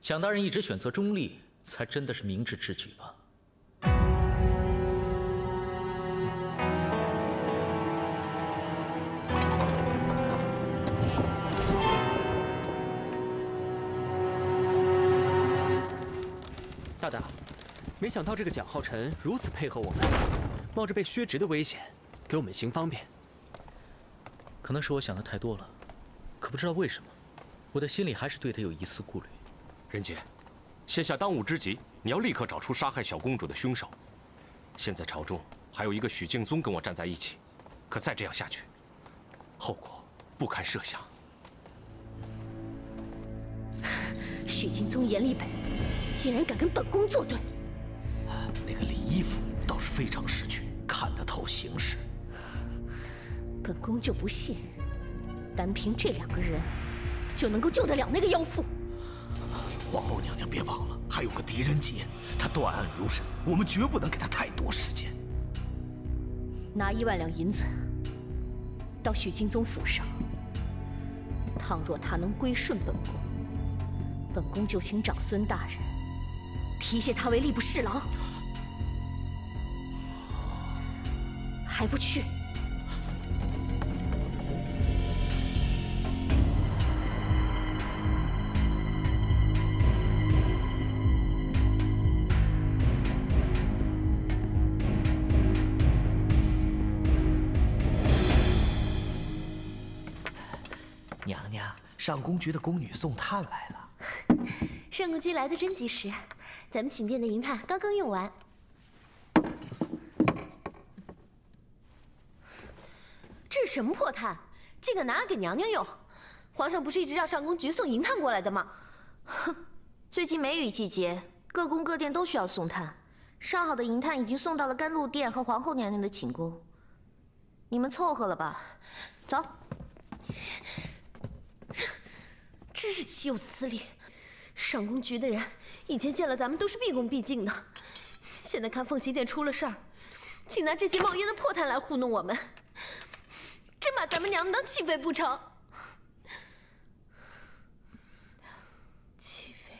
蒋大人一直选择中立，才真的是明智之举吧？大大，没想到这个蒋浩辰如此配合我们，冒着被削职的危险，给我们行方便。可能是我想的太多了，可不知道为什么，我的心里还是对他有一丝顾虑。仁杰，现下当务之急，你要立刻找出杀害小公主的凶手。现在朝中还有一个许敬宗跟我站在一起，可再这样下去，后果不堪设想。许敬宗严厉本竟然敢跟本宫作对，那个李义府倒是非常识趣，看得透形势。本宫就不信，单凭这2个人就能够救得了那个妖妇。皇后娘娘别忘了，还有个狄仁杰，他断案如神，我们绝不能给他太多时间。拿1万两银子到许敬宗府上，倘若他能归顺本宫，本宫就请长孙大人提携他为吏部侍郎。还不去？娘娘，上宫局的宫女送炭来了。上宫居来的真及时，咱们寝殿的银炭刚刚用完。这是什么破炭？竟敢拿来给娘娘用？皇上不是一直让上宫局送银炭过来的吗？哼，最近梅雨季节，各宫各殿都需要送炭，上好的银炭已经送到了甘露殿和皇后娘娘的寝宫。你们凑合了吧，走。真是岂有此理！上宫局的人以前见了咱们都是毕恭毕敬的，现在看凤琴殿出了事儿，竟拿这些冒烟的破炭来糊弄我们，真把咱们娘娘当弃妃不成？弃妃，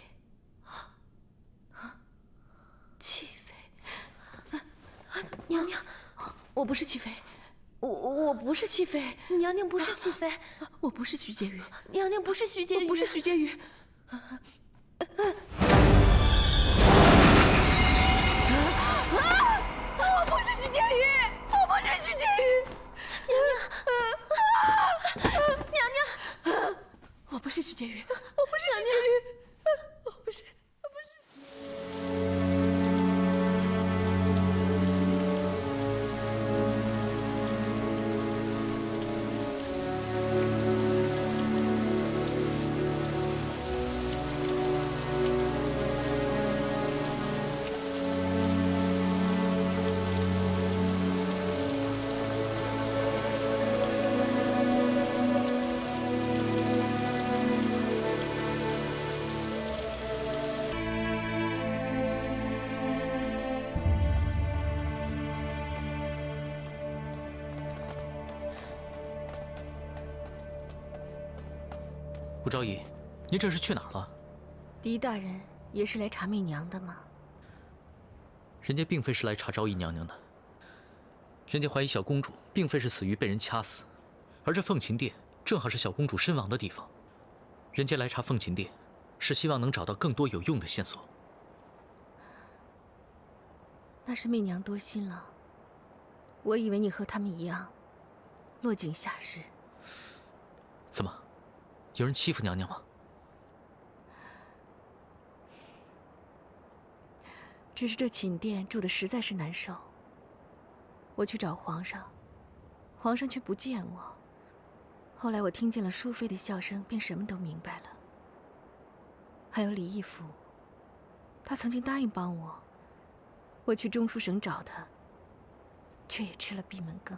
弃妃，娘娘，我不是弃妃，我不是弃妃，娘娘不是弃妃，我不是徐婕妤，娘娘不是徐婕妤，我不是徐婕妤。我不是徐婕妤，我不是徐婕妤，娘娘，我不是徐婕妤，我不是徐婕妤，我不是。吴昭仪，您这是去哪儿了？狄大人也是来查媚娘的吗？人家并非是来查昭仪娘娘的，人家怀疑小公主并非是死于被人掐死，而这凤琴殿正好是小公主身亡的地方。人家来查凤琴殿，是希望能找到更多有用的线索。那是媚娘多心了。我以为你和他们一样，落井下石。怎么，有人欺负娘娘吗？只是这寝殿住的实在是难受。我去找皇上，皇上却不见我。后来我听见了淑妃的笑声，便什么都明白了。还有李义府，他曾经答应帮我，我去中书省找他，却也吃了闭门羹。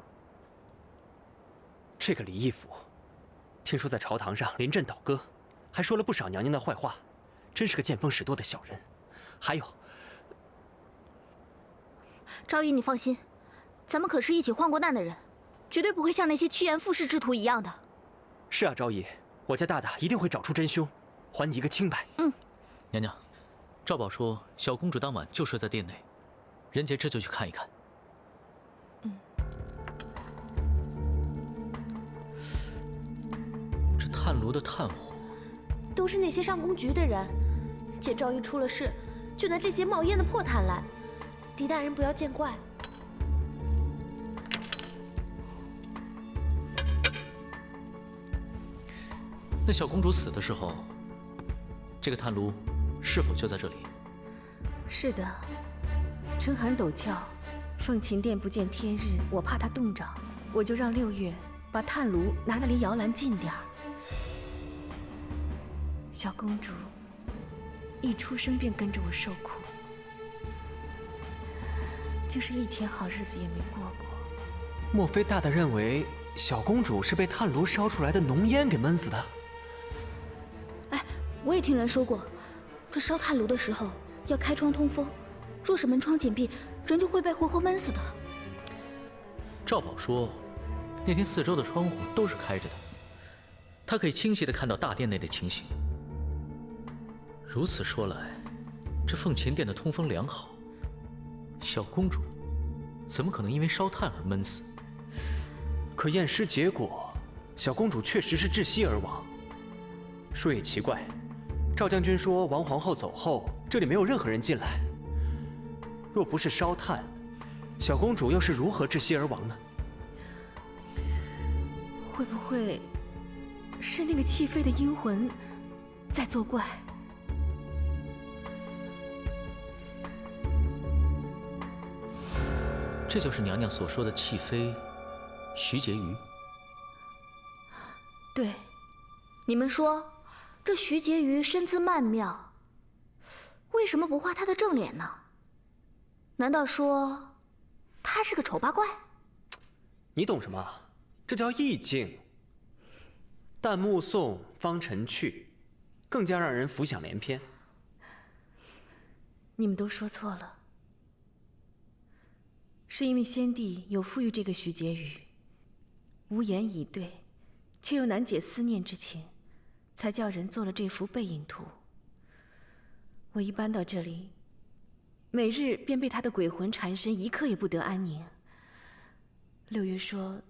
这个李义府，听说在朝堂上临阵倒戈，还说了不少娘娘的坏话，真是个见风使舵的小人。还有，昭仪，你放心，咱们可是一起患过难的人，绝对不会像那些趋炎附势之徒一样的。是啊，昭仪，我家大大一定会找出真凶，还你一个清白。娘娘，赵宝说小公主当晚就睡在殿内，人杰这就去看一看。这炭炉的炭火，都是那些上宫局的人，见昭仪出了事，就拿这些冒烟的破炭来。狄大人不要见怪。那小公主死的时候，这个炭炉是否就在这里？是的，春寒陡峭，凤琴殿不见天日，我怕它冻着，我就让6月把炭炉拿得离摇篮近点儿。小公主一出生便跟着我受苦，就是一天好日子也没过过。莫非大大认为小公主是被炭炉烧出来的浓烟给闷死的？我也听人说过，这烧炭炉的时候要开窗通风，若是门窗紧闭，人就会被活活闷死的。赵宝说，那天四周的窗户都是开着的，他可以清晰地看到大殿内的情形。如此说来，这凤琴殿的通风良好，小公主怎么可能因为烧炭而闷死？可验尸结果，小公主确实是窒息而亡。说也奇怪，赵将军说王皇后走后，这里没有任何人进来。若不是烧炭，小公主又是如何窒息而亡呢？会不会是那个弃妃的阴魂在作怪？这就是娘娘所说的弃妃徐婕妤。对，你们说，这徐婕妤身姿曼妙，为什么不画她的正脸呢？难道说她是个丑八怪？你懂什么？这叫意境。旦暮送，芳尘去，更加让人浮想联翩。你们都说错了。是因为先帝有赋予这个徐婕妤，无言以对，却又难解思念之情，才叫人做了这幅背影图。我一搬到这里，每日便被他的鬼魂缠身，一刻也不得安宁。六月说，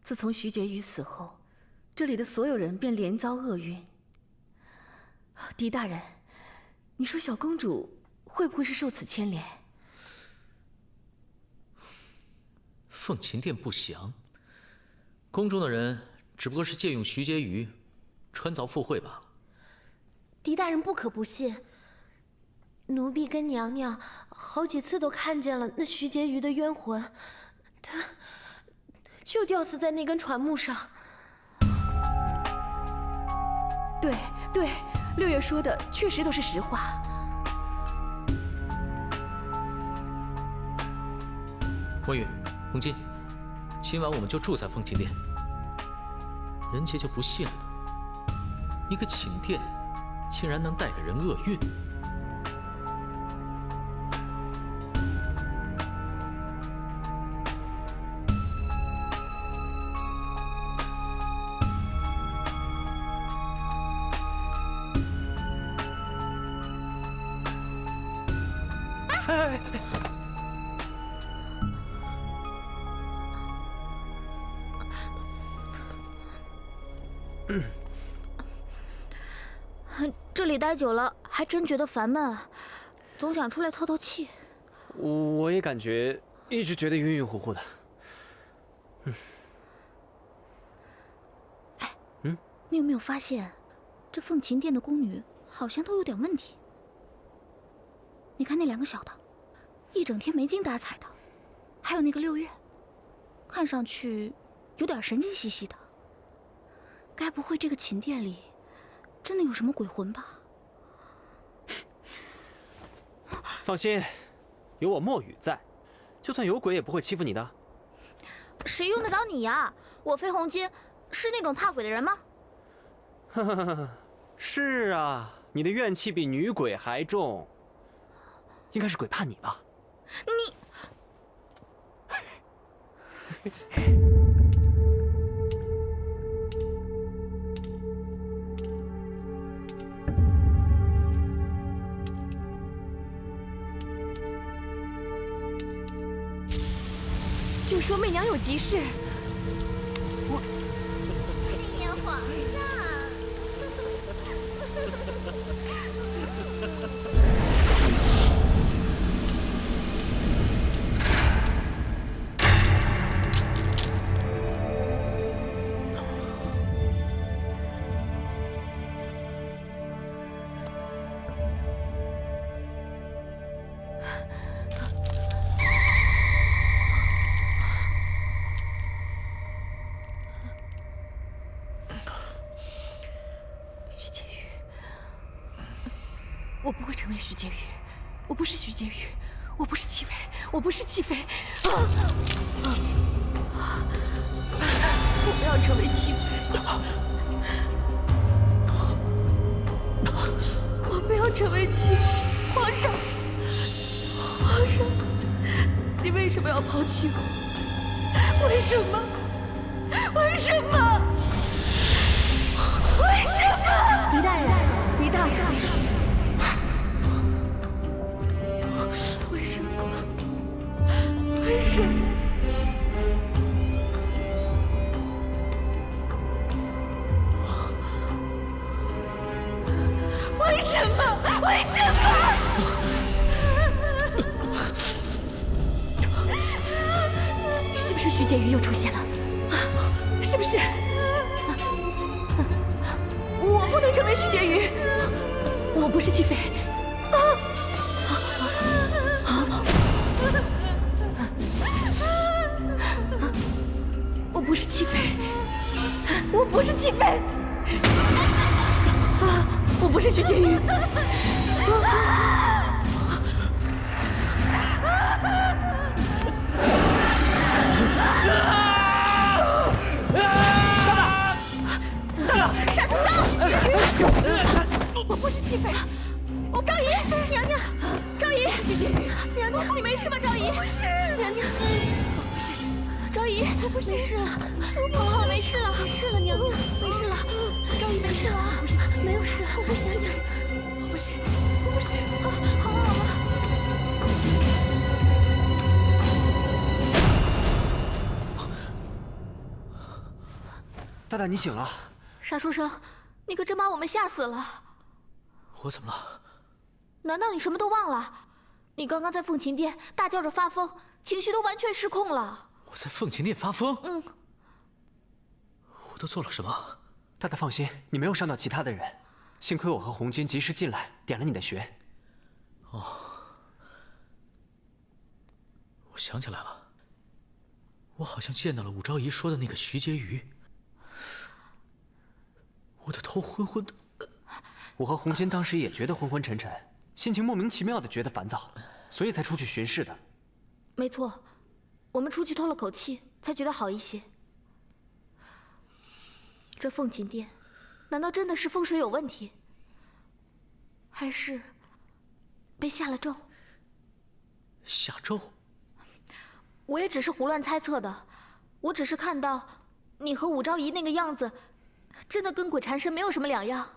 自从徐婕妤死后，这里的所有人便连遭厄运。狄大人，你说小公主会不会是受此牵连？凤琴殿不详，宫中的人只不过是借用徐婕妤穿凿附会罢了。狄大人不可不信，奴婢跟娘娘好几次都看见了那徐婕妤的冤魂，她就吊死在那根船木上。对对，六月说的确实都是实话。温宇、洪金，今晚我们就住在凤琴殿。人杰就不信了，一个寝殿竟然能带给人厄运。这里待久了，还真觉得烦闷啊，总想出来透透气。我也感觉一直觉得晕晕乎乎的。你有没有发现，这凤琴殿的宫女好像都有点问题？你看那两个小的，一整天没精打采的，还有那个六月，看上去有点神经兮兮的。该不会这个寝殿里真的有什么鬼魂吧？放心，有我墨雨在，就算有鬼也不会欺负你的。谁用得着你呀？我飞鸿金是那种怕鬼的人吗？是啊，你的怨气比女鬼还重，应该是鬼怕你吧？你。就说媚娘有急事。哎呀，皇上！我不会成为徐婕妤，我不是徐婕妤，我不是戚妃，我不是戚妃。我不要成为戚妃，我不要成为戚妃。皇上，皇上，你为什么要抛弃我？为什么？为什么？为什么？狄大人，狄大人。为什么？为什么？为什么？是不是徐婕妤又出现了？是不是？我不能成为徐婕妤，我不是戚妃。我不是戚妃，我不是戚妃，我不是徐婕妤。大大，杀出手！我不是戚妃，昭仪，娘娘，昭仪，徐婕妤，娘娘，你没事吧？昭仪，娘娘，昭仪，没事了，好，没事了，没事了，娘娘，没事了，昭仪没事了，没有事了，我不行，我不行，我不行，好了好了。大大，你醒了。傻书生，你可真把我们吓死了。我怎么了？难道你什么都忘了？你刚刚在凤琴殿大叫着发疯，情绪都完全失控了。我在凤琴殿发疯？嗯。我都做了什么？大大放心，你没有伤到其他的人。幸亏我和红军及时进来，点了你的穴。哦，我想起来了，我好像见到了武昭仪说的那个徐婕妤。我的头昏昏的。我和红军当时也觉得昏昏沉沉，心情莫名其妙的觉得烦躁，所以才出去巡视的。没错，我们出去透了口气，才觉得好一些。这凤琴殿，难道真的是风水有问题？还是被下了咒？下咒？我也只是胡乱猜测的，我只是看到你和武昭仪那个样子，真的跟鬼缠身没有什么两样。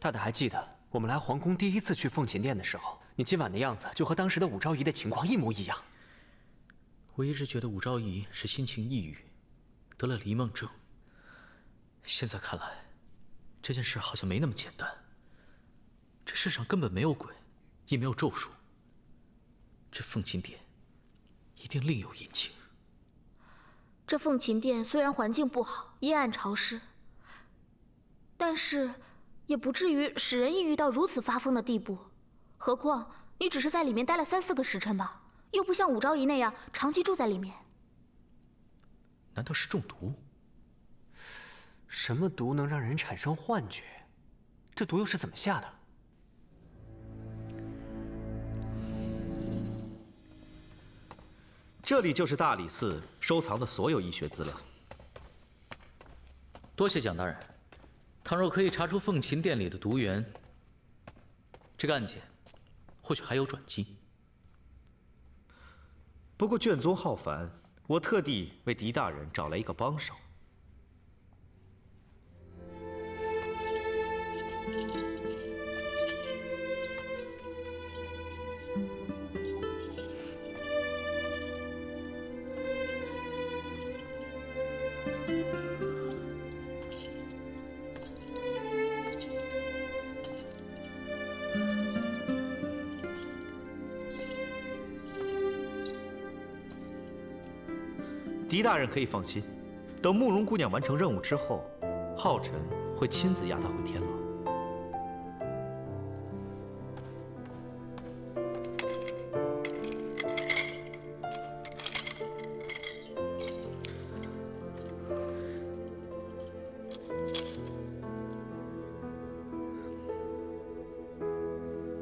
大大还记得我们来皇宫第一次去凤琴殿的时候，你今晚的样子就和当时的武昭仪的情况一模一样。我一直觉得武昭仪是心情抑郁，得了离梦症。现在看来，这件事好像没那么简单。这世上根本没有鬼，也没有咒术。这凤琴殿一定另有隐情。这凤琴殿虽然环境不好，阴暗潮湿，但是也不至于使人抑郁到如此发疯的地步。何况你只是在里面待了3、4个时辰吧，又不像武昭仪那样长期住在里面。难道是中毒？什么毒能让人产生幻觉？这毒又是怎么下的？这里就是大理寺收藏的所有医学资料。多谢蒋大人。倘若可以查出凤琴殿里的毒源，这个案件或许还有转机。不过卷宗浩繁，我特地为狄大人找来一个帮手。狄大人可以放心，等慕容姑娘完成任务之后，浩辰会亲自押她回天牢。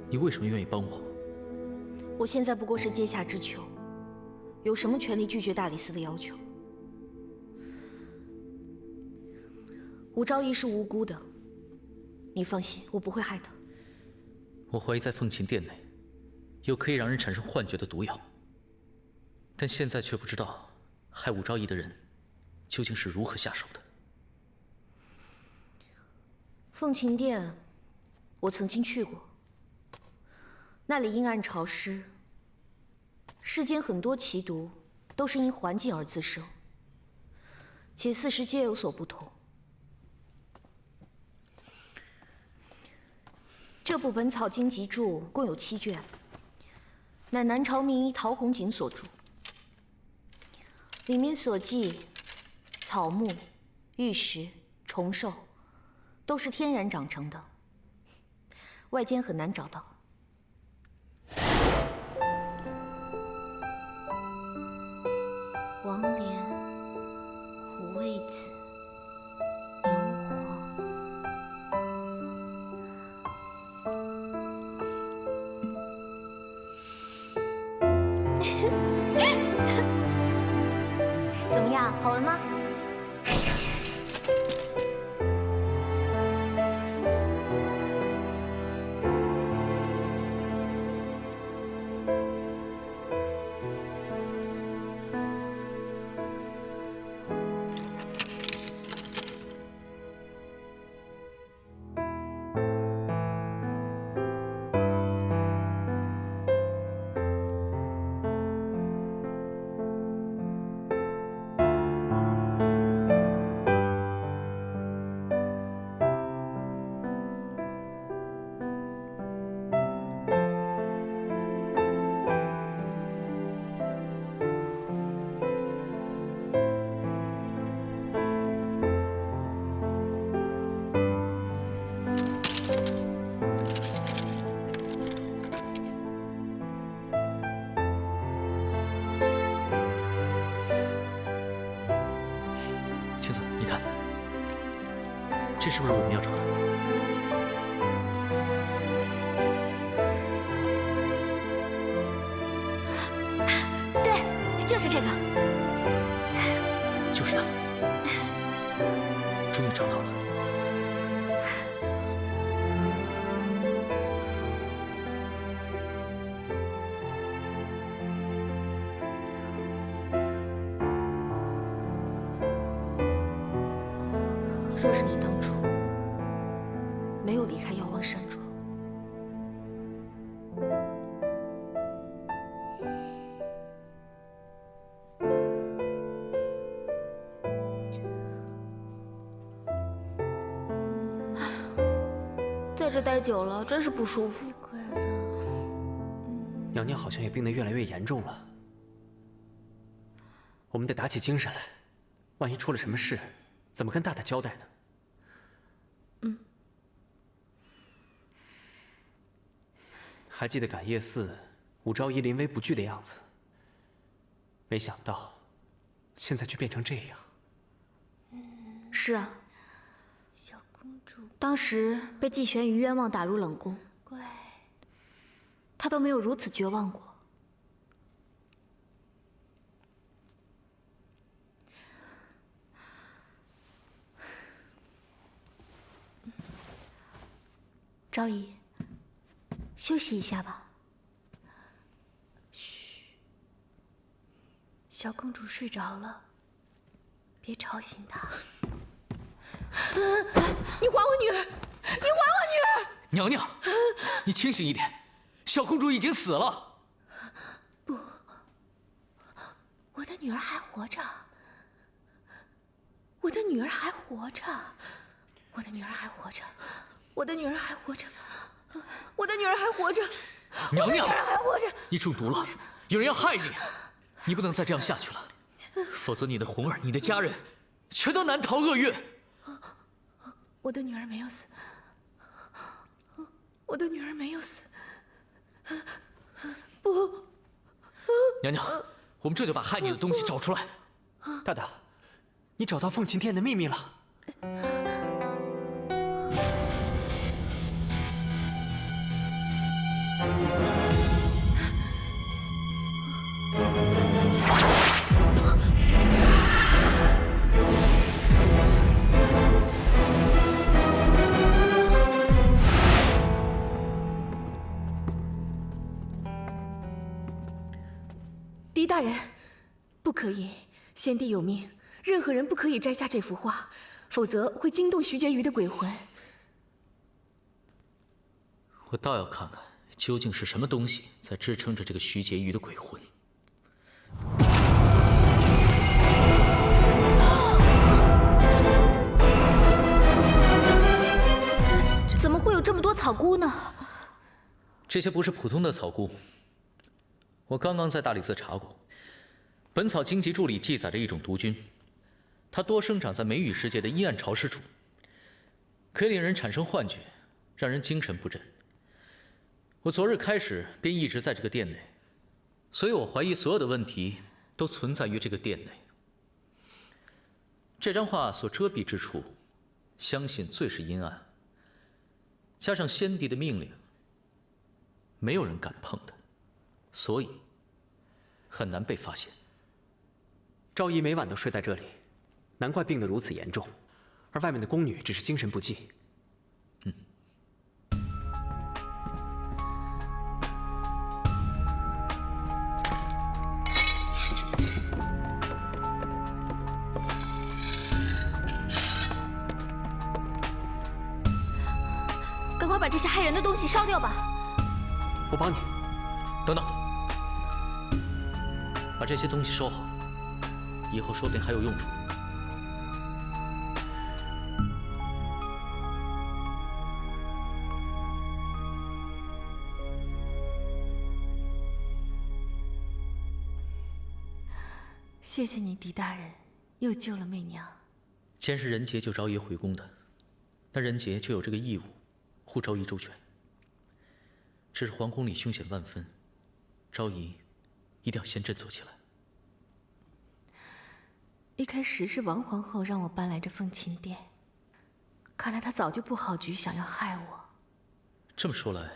你为什么愿意帮我？我现在不过是阶下之囚，有什么权利拒绝大理寺的要求？武昭仪是无辜的，你放心，我不会害她。我怀疑在凤琴殿内有可以让人产生幻觉的毒药，但现在却不知道害武昭仪的人究竟是如何下手的。凤琴殿，我曾经去过，那里阴暗潮湿，世间很多奇毒都是因环境而滋生，且四时皆有所不同。这部《本草经集注》共有7卷，乃南朝名医陶弘景所著。里面所记草木、玉石、虫兽，都是天然长成的，外间很难找到。黄连、苦味子、牛黄。怎么样，好闻吗？这是不是我们要找的？对，就是这个。就是它，终于找到了。若是你当初没有离开妖王山庄，在这待久了真是不舒服。娘娘好像也病得越来越严重了，我们得打起精神来，万一出了什么事，怎么跟大大交代呢？还记得感业寺武昭仪临危不惧的样子，没想到现在却变成这样。是啊，小公主，当时被季玄于冤枉打入冷宫，乖，她都没有如此绝望过。昭仪，休息一下吧。嘘，小公主睡着了，别吵醒她。你还我女儿！你还我女儿！娘娘，你清醒一点，小公主已经死了。不，我的女儿还活着。我的女儿还活着。我的女儿还活着。我的女儿还活着。我的女儿还活着。娘娘，我的女儿还活着。你中毒了，有人要害你，你不能再这样下去了，否则你的红儿、你的家人，全都难逃厄运。我的女儿没有死，我的女儿没有死。不，娘娘，我们这就把害你的东西找出来。大大，你找到凤琴殿的秘密了。狄大人，不可以！先帝有命，任何人不可以摘下这幅画，否则会惊动徐婕妤的鬼魂。我倒要看看，究竟是什么东西在支撑着这个徐婕妤的鬼魂。怎么会有这么多草菇呢？这些不是普通的草菇。我刚刚在大理寺查过，《本草经籍注》里记载着一种毒菌，它多生长在梅雨时节的阴暗潮湿处，可以令人产生幻觉，让人精神不振。我昨日开始便一直在这个殿内，所以我怀疑所有的问题都存在于这个殿内。这张画所遮蔽之处，相信最是阴暗，加上先帝的命令，没有人敢碰它。所以很难被发现。昭仪每晚都睡在这里，难怪病得如此严重，而外面的宫女只是精神不济。赶快把这些害人的东西烧掉吧！我帮你。等等。把这些东西收好，以后说不定还有用处。谢谢你，狄大人，又救了媚娘。既然是仁杰救昭仪回宫的，那仁杰就有这个义务，护昭仪周全。只是皇宫里凶险万分，昭仪一定要先振作起来。一开始是王皇后让我搬来这凤琴殿，看来他早就布好局，想要害我。这么说来，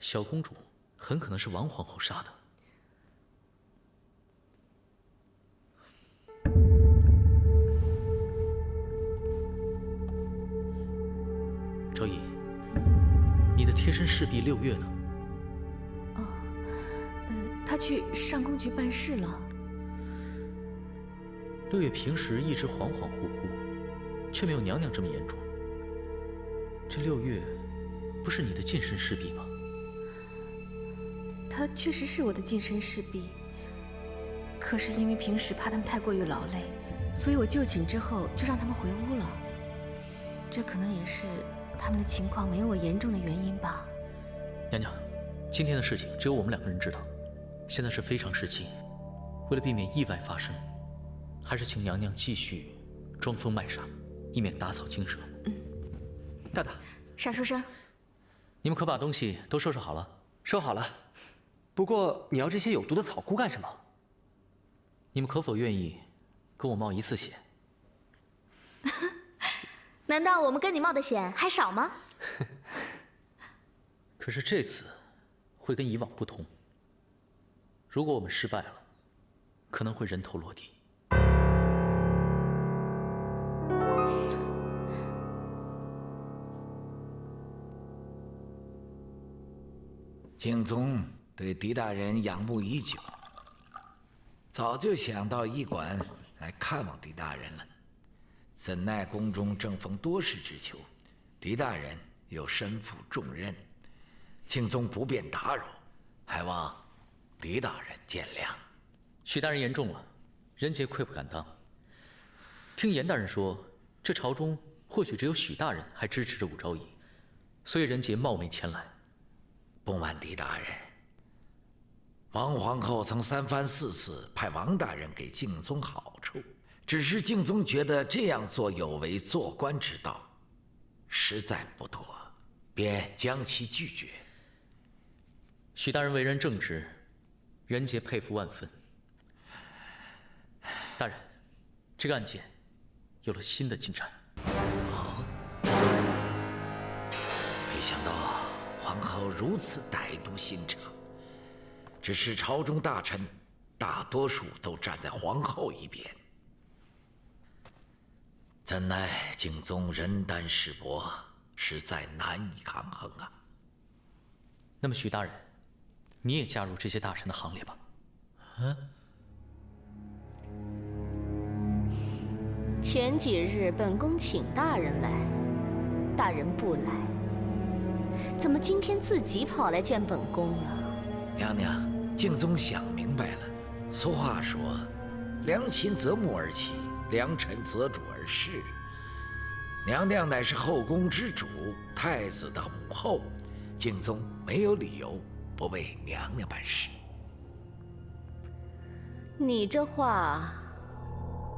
小公主很可能是王皇后杀的。昭仪，你的贴身侍婢六月呢？他去上宫局办事了。六月平时一直恍恍惚惚，却没有娘娘这么严重。这六月不是你的近身侍婢吗？他确实是我的近身侍婢，可是因为平时怕他们太过于劳累，所以我就寝之后就让他们回屋了。这可能也是他们的情况没有我严重的原因吧。娘娘，今天的事情只有我们两个人知道，现在是非常时期，为了避免意外发生，还是请娘娘继续装疯卖傻，以免打草惊蛇。大大，傻书生，你们可把东西都收拾好了？收好了。不过你要这些有毒的草菇干什么？你们可否愿意跟我冒一次险？难道我们跟你冒的险还少吗？可是这次会跟以往不同。如果我们失败了，可能会人头落地。景宗对狄大人仰慕已久，早就想到驿馆来看望狄大人了。怎奈宫中正逢多事之秋，狄大人又身负重任，景宗不便打扰，还望狄大人见谅。许大人言重了，人杰愧不敢当。听严大人说，这朝中或许只有许大人还支持着武昭仪，所以人杰冒昧前来。不瞒狄大人，王皇后曾三番四次派王大人给敬宗好处，只是敬宗觉得这样做有违做官之道，实在不妥，便将其拒绝。许大人为人正直，人杰佩服万分。大人，这个案件有了新的进展。没想到皇后如此歹毒心肠，只是朝中大臣大多数都站在皇后一边，怎奈景宗人单势薄，实在难以抗衡啊。那么许大人，你也加入这些大臣的行列吧。前几日本宫请大人来，大人不来，怎么今天自己跑来见本宫了？娘娘，敬宗想明白了。俗话说，良禽择木而栖，良臣择主而事。娘娘乃是后宫之主，太子的母后，敬宗没有理由不为娘娘办事。你这话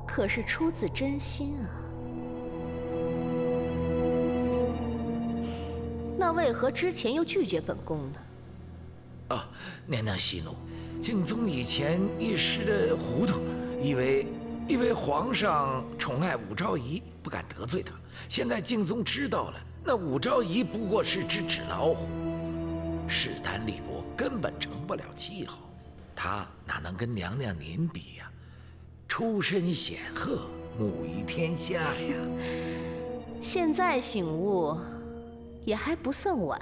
可是出自真心啊。那为何之前又拒绝本宫呢？啊，娘娘息怒，敬宗以前一时的糊涂，以为皇上宠爱武昭仪，不敢得罪他。现在敬宗知道了，那武昭仪不过是只纸老虎，势单力薄，根本成不了气候。他哪能跟娘娘您比呀？出身显赫，母仪天下呀。现在醒悟，也还不算晚。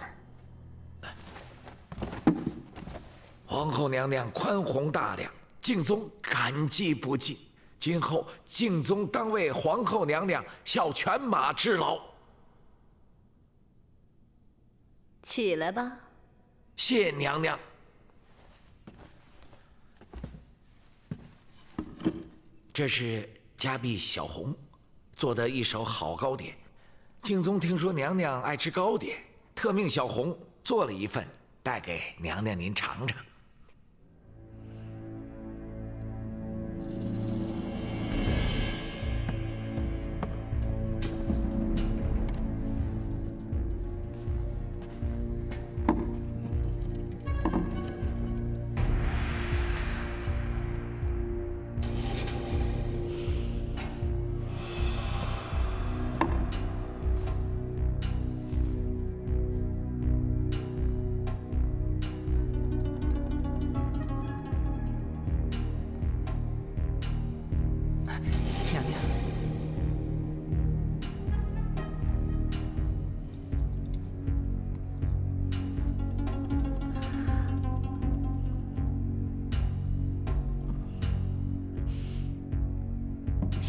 皇后娘娘宽宏大量，敬宗感激不尽。今后敬宗当为皇后娘娘效犬马之劳。起来吧。谢娘娘。这是家婢小红做的一手好糕点，敬宗听说娘娘爱吃糕点，特命小红做了一份带给娘娘您尝尝。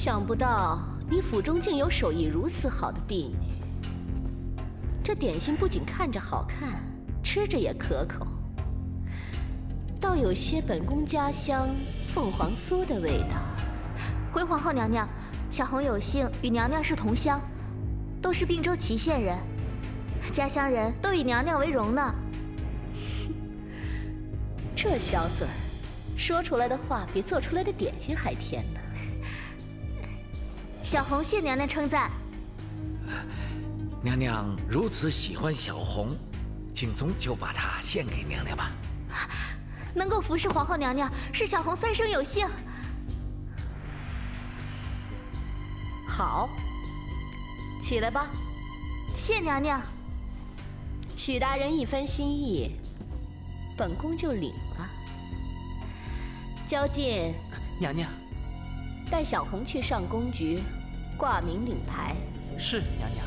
想不到你府中竟有手艺如此好的婢女。这点心不仅看着好看，吃着也可口，倒有些本宫家乡凤凰酥的味道。回皇后娘娘，小红有幸与娘娘是同乡，都是并州祁县人，家乡人都以娘娘为荣呢。这小嘴儿，说出来的话比做出来的点心还甜呢。小红谢娘娘称赞。娘娘如此喜欢小红，景宗就把她献给娘娘吧。能够服侍皇后娘娘，是小红三生有幸。好，起来吧。谢娘娘。许大人一番心意，本宫就领了。焦进，娘娘，带小红去上宫局，挂名领牌。是娘娘。